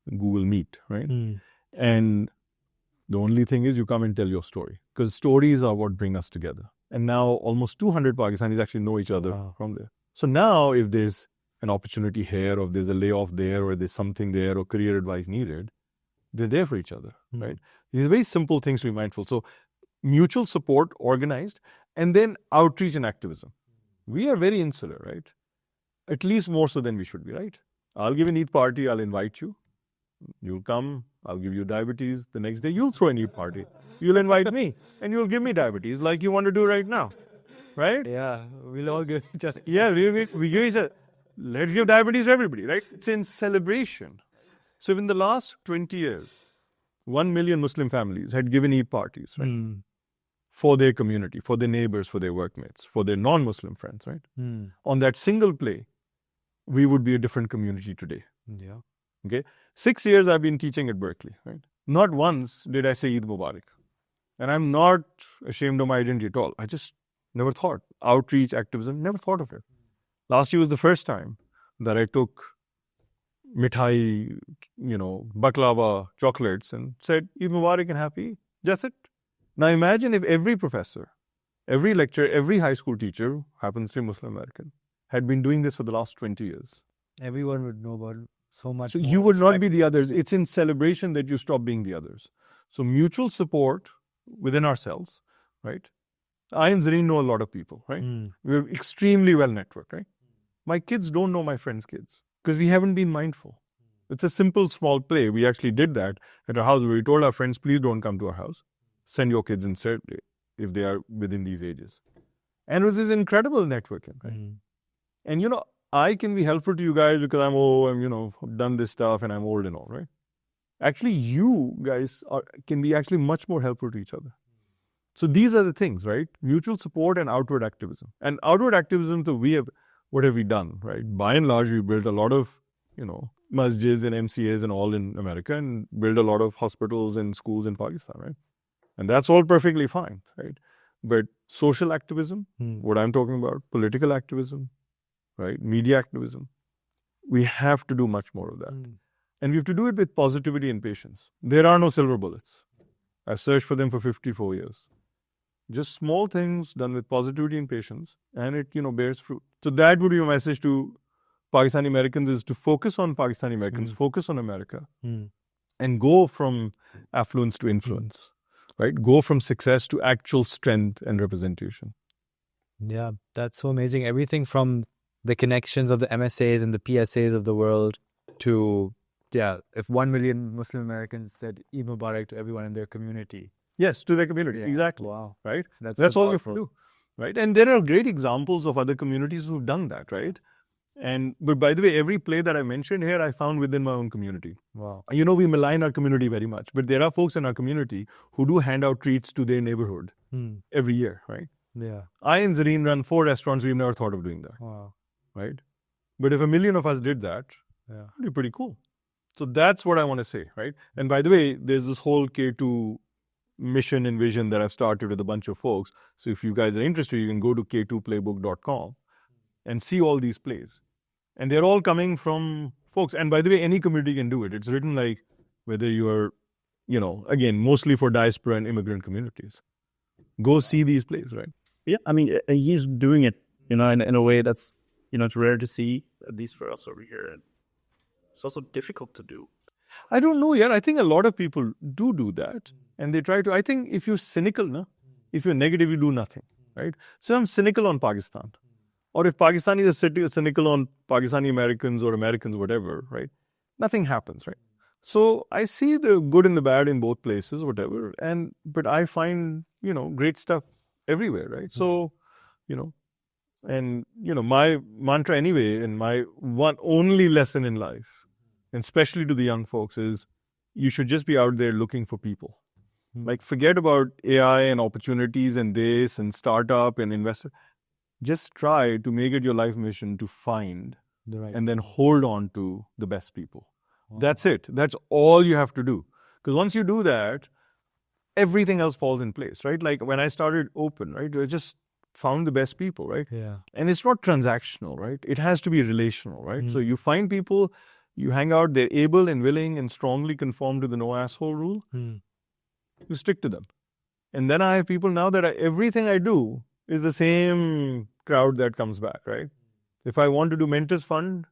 Google Meet, right? And the only thing is you come and tell your story, because stories are what bring us together. And now almost 200 Pakistanis actually know each other from there. So now if there's an opportunity here, or if there's a layoff there, or there's something there, or career advice needed, they're there for each other, right? These are very simple things to be mindful. So mutual support, organized, and then outreach and activism. We are very insular, right? At least more so than we should be, right? I'll give an Eid party, I'll invite you. You'll come, I'll give you diabetes. The next day, you'll throw an Eid party. You'll invite me, and you'll give me diabetes like you want to do right now, right? Yeah, we'll all give each other. Yeah, we give each other. Let's give diabetes to everybody, right? It's in celebration. So in the last 20 years, 1 million Muslim families had given Eid parties, right? For their community, for their neighbors, for their workmates, for their non-Muslim friends, right? On that single play, we would be a different community today. Yeah. Okay. 6 years I've been teaching at Berkeley, right? Not once did I say Eid Mubarak. And I'm not ashamed of my identity at all. I just never thought. Outreach, activism, never thought of it. Last year was the first time that I took mithai, baklava, chocolates, and said, Eid Mubarak and happy. That's it. Now imagine if every professor, every lecturer, every high school teacher, who happens to be Muslim American, had been doing this for the last 20 years. Everyone would know about so much. So you would not be the others. It's in celebration that you stop being the others. So mutual support within ourselves, right? I and Zareen know a lot of people, right? We're extremely well networked, right? My kids don't know my friends' kids because we haven't been mindful. It's a simple, small play. We actually did that at our house where we told our friends, please don't come to our house. Send your kids instead if they are within these ages. And it was this incredible networking, right? And I can be helpful to you guys because I've done this stuff and I'm old and all, right? Actually, you guys can be actually much more helpful to each other. So these are the things, right? Mutual support and outward activism. And outward activism, so what have we done, right? By and large, we built a lot of, masjids and MCAs and all in America, and built a lot of hospitals and schools in Pakistan, right? And that's all perfectly fine, right? But social activism, what I'm talking about, political activism, right? Media activism, we have to do much more of that. And we have to do it with positivity and patience. There are no silver bullets. I've searched for them for 54 years. Just small things done with positivity and patience, and it, bears fruit. So that would be a message to Pakistani Americans, is to focus on Pakistani Americans, focus on America, and go from affluence to influence, right? Go from success to actual strength and representation. Yeah, that's so amazing. Everything from the connections of the MSAs and the PSAs of the world to, if 1 million Muslim Americans said Eid Mubarak to everyone in their community. Yes, to their community. Exactly. Wow. Right? That's all we have to do. Right? And there are great examples of other communities who've done that, right? But by the way, every play that I mentioned here, I found within my own community. Wow. We malign our community very much, but there are folks in our community who do hand out treats to their neighborhood every year, right? Yeah. I and Zareen run 4 restaurants. We've never thought of doing that, Wow. right? But if 1 million of us did that, Yeah. it'd be pretty cool. So that's what I want to say, right? And by the way, there's this whole K2 mission and vision that I've started with a bunch of folks. So if you guys are interested, you can go to k2playbook.com and see all these plays. And they're all coming from folks. And by the way, any community can do it. It's written like whether you're, again, mostly for diaspora and immigrant communities. Go see these plays, right? Yeah, I mean, he's doing it, in a way that's, it's rare to see, at least for us over here. And it's also difficult to do. I don't know yet. I think a lot of people do that. And they try to, I think if you're cynical, no? If you're negative, you do nothing, right? So I'm cynical on Pakistan. Or if Pakistanis are cynical on Pakistani Americans or Americans, whatever, right? Nothing happens, right? So I see the good and the bad in both places, whatever. But I find, great stuff everywhere, right? So, my mantra anyway, and my one only lesson in life, and especially to the young folks, is you should just be out there looking for people. Like, forget about AI and opportunities and this and startup and investor. Just try to make it your life mission to find and then hold on to the best people. Wow. That's it. That's all you have to do. Because once you do that, everything else falls in place, right? Like when I started Open, right? I just found the best people, right? Yeah. And it's not transactional, right? It has to be relational, right? So you find people, you hang out, they're able and willing and strongly conform to the no asshole rule. You stick to them. And then I have people now that everything I do is the same crowd that comes back, right? If I want to do Mentors Fund,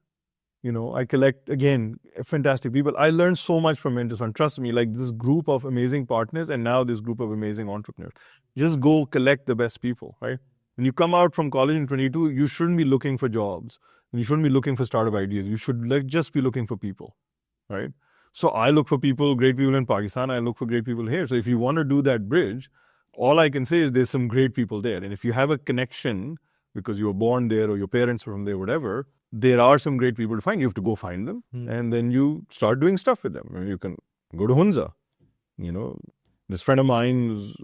I collect, again, fantastic people. I learned so much from Mentors Fund. Trust me, like this group of amazing partners and now this group of amazing entrepreneurs. Just go collect the best people, right? When you come out from college in 22, you shouldn't be looking for jobs. You shouldn't be looking for startup ideas. You should just be looking for people, right? So I look for people, great people in Pakistan. I look for great people here. So if you want to do that bridge, all I can say is there's some great people there. And if you have a connection because you were born there or your parents were from there, whatever, there are some great people to find. You have to go find them and then you start doing stuff with them. You can go to Hunza. This friend of mine who's,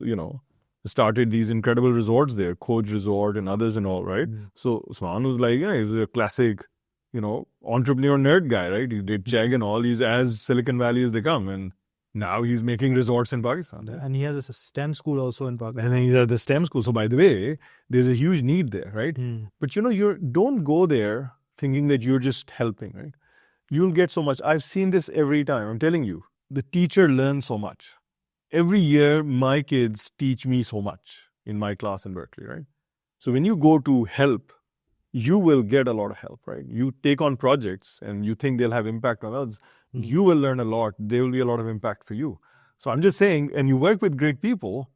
started these incredible resorts there, Khoj Resort and others and all, right? So Usman was like, he's a classic, entrepreneur nerd guy, right? He did Chegg and all. He's as Silicon Valley as they come. And now he's making resorts in Pakistan. And he has a STEM school also in Pakistan. And then he's at the STEM school. So by the way, there's a huge need there, right? But you don't go there thinking that you're just helping, right? You'll get so much. I've seen this every time. I'm telling you, the teacher learns so much. Every year, my kids teach me so much in my class in Berkeley, right? So when you go to help, you will get a lot of help, right? You take on projects and you think they'll have impact on others. You will learn a lot. There will be a lot of impact for you. So I'm just saying, and you work with great people,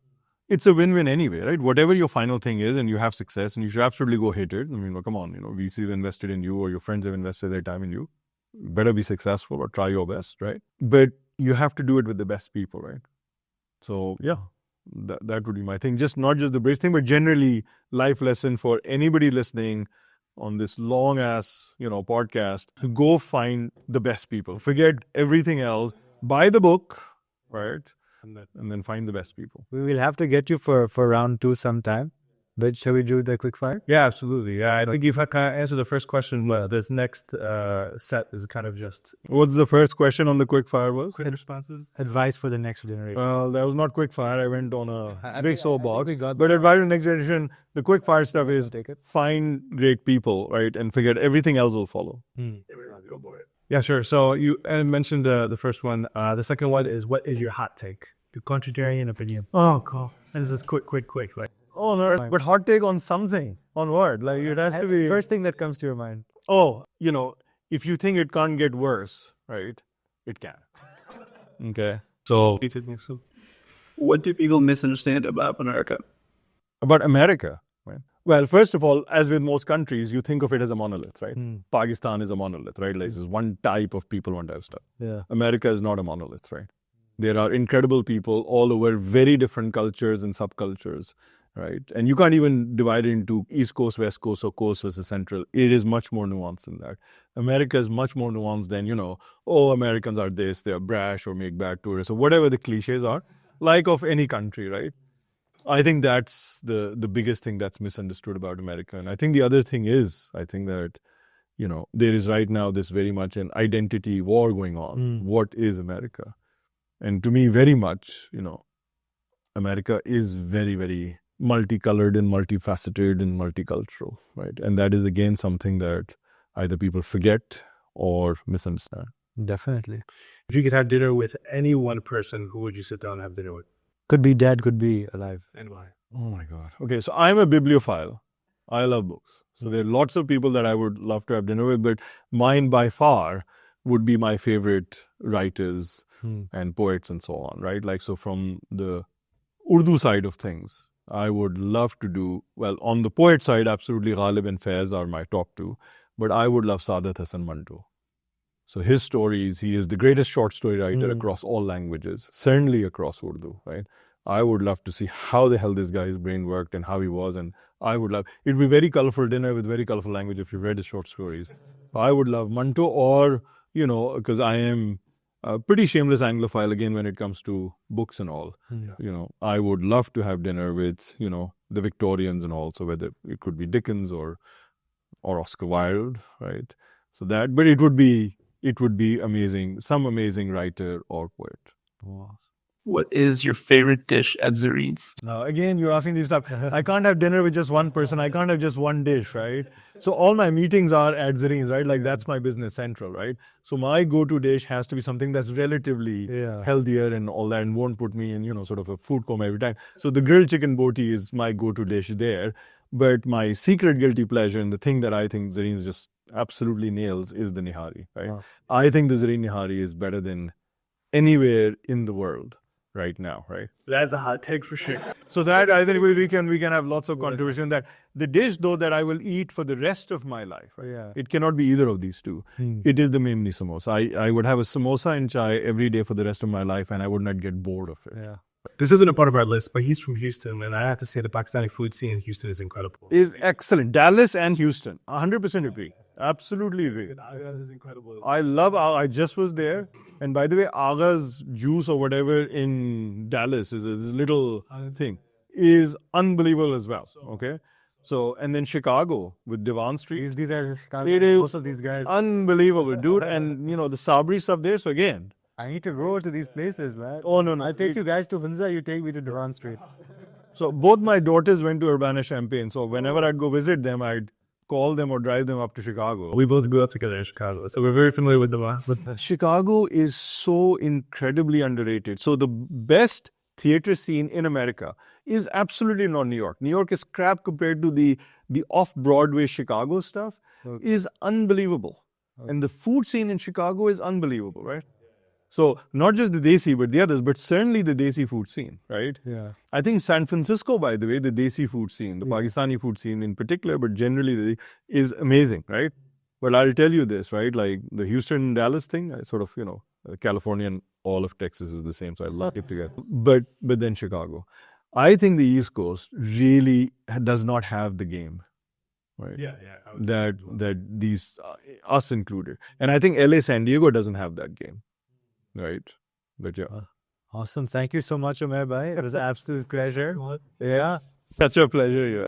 it's a win-win anyway, right? Whatever your final thing is and you have success and you should absolutely go hit it. I mean, come on, VC have invested in you or your friends have invested their time in you. Better be successful or try your best, right? But you have to do it with the best people, right? So yeah, that would be my thing. Just not just the bridge thing, but generally life lesson for anybody listening on this long ass, podcast. Go find the best people. Forget everything else. Buy the book, right? And then find the best people. We will have to get you for round 2 sometime. But shall we do the quick fire? Yeah, absolutely. Yeah, I think you've kind of answered the first question. This next set is kind of just What's the first question on the quick fire was? quick responses. Advice for the next generation. Well, that was not quick fire. I went on a big soapbox. we got But advice to the next generation, the quick fire stuff is Take it. find great people, right? And forget everything else will follow. Yeah, sure. So you mentioned the first one. The second one is, what is your hot take? The contrarian opinion. Oh, God. And this is quick. Like, Oh, no. But hot take on something, on what? Like, it has to be. First thing that comes to your mind. Oh, if you think it can't get worse, right? It can. Okay. So, What do people misunderstand about America? about America, right? Well, first of all, as with most countries, you think of it as a monolith, right? Pakistan is a monolith, right? Like, there's one type of people, one type of stuff. Yeah. America is not a monolith, right? There are incredible people all over, very different cultures and subcultures, right? And you can't even divide it into East Coast, West Coast, or Coast versus Central. It is much more nuanced than that. America is much more nuanced than, Americans are this, they're brash or make bad tourists, or whatever the cliches are, like of any country, right? I think that's the biggest thing that's misunderstood about America. And I think the other thing is, I think that, there is right now this very much an identity war going on. What is America? And to me, very much, America is very, very multicolored and multifaceted and multicultural, right? And that is, again, something that either people forget or misunderstand. Definitely. If you could have dinner with any one person, who would you sit down and have dinner with? Could be dead, could be alive. And why? Oh my God. Okay, so I'm a bibliophile. I love books. So there are lots of people that I would love to have dinner with, but mine by far would be my favorite writers and poets and so on, right? Like, so from the Urdu side of things, I would love to do, well, on the poet side, absolutely Ghalib and Faiz are my top two, but I would love Saadat Hasan Manto. So his stories, he is the greatest short story writer across all languages, certainly across Urdu, right? I would love to see how the hell this guy's brain worked and how he was. And I would love, it'd be very colorful dinner with very colorful language if you read his short stories. I would love Manto, or, because I am a pretty shameless Anglophile again when it comes to books and all. I would love to have dinner with, the Victorians and all. So whether it could be Dickens or Oscar Wilde, right? So that, but it would be amazing, some amazing writer or poet. Wow. What is your favorite dish at Zareen's? Now, again, you're asking these stuff. I can't have dinner with just one person. I can't have just one dish, right? So all my meetings are at Zareen's, right? Like, that's my business central, right? So my go-to dish has to be something that's relatively healthier and all that, and won't put me in, sort of a food coma every time. So the grilled chicken boti is my go-to dish there. But my secret guilty pleasure, and the thing that I think Zareen's just absolutely nails, is the nihari, right? Wow. I think the Zareen nihari is better than anywhere in the world right now, right? That's a hot take for sure. So that, I think we can have lots of controversy on that. The dish, though, that I will eat for the rest of my life, right? It cannot be either of these two. It is the Memni samosa. I would have a samosa and chai every day for the rest of my life, and I would not get bored of it. Yeah. This isn't a part of our list, but he's from Houston, and I have to say the Pakistani food scene in Houston is incredible. Is excellent. Dallas and Houston, 100% agree. Absolutely agree. Agha's is incredible. I love, I just was there. And by the way, Agha's juice or whatever in Dallas is this little thing, is unbelievable as well. Okay. So, and then Chicago with Devon Street. These are It is most of these guys. Unbelievable, dude. And, the Sabri stuff there. So again, I need to go to these places, man. Oh, no. I'll take you guys to Hunza, you take me to Devon Street. So both my daughters went to Urbana-Champaign. So whenever I'd go visit them, I'd call them or drive them up to Chicago. We both grew up together in Chicago, so we're very familiar with the. Chicago is so incredibly underrated. So the best theater scene in America is absolutely not New York. New York is crap compared to the off-Broadway Chicago stuff. Is unbelievable. And the food scene in Chicago is unbelievable, right? So not just the Desi, but the others, but certainly the Desi food scene, right? Yeah. I think San Francisco, by the way, the Desi food scene, the Pakistani food scene in particular, but generally is amazing, right? Well, I'll tell you this, right? Like the Houston Dallas thing, I sort of, California and all of Texas is the same, so I love it together. But then Chicago. I think the East Coast really does not have the game, right? Yeah. That these, us included. And I think LA, San Diego doesn't have that game. Right. But yeah. Awesome. Thank you so much, Umair bhai. It was an absolute pleasure. Yeah. Such a pleasure. Yeah.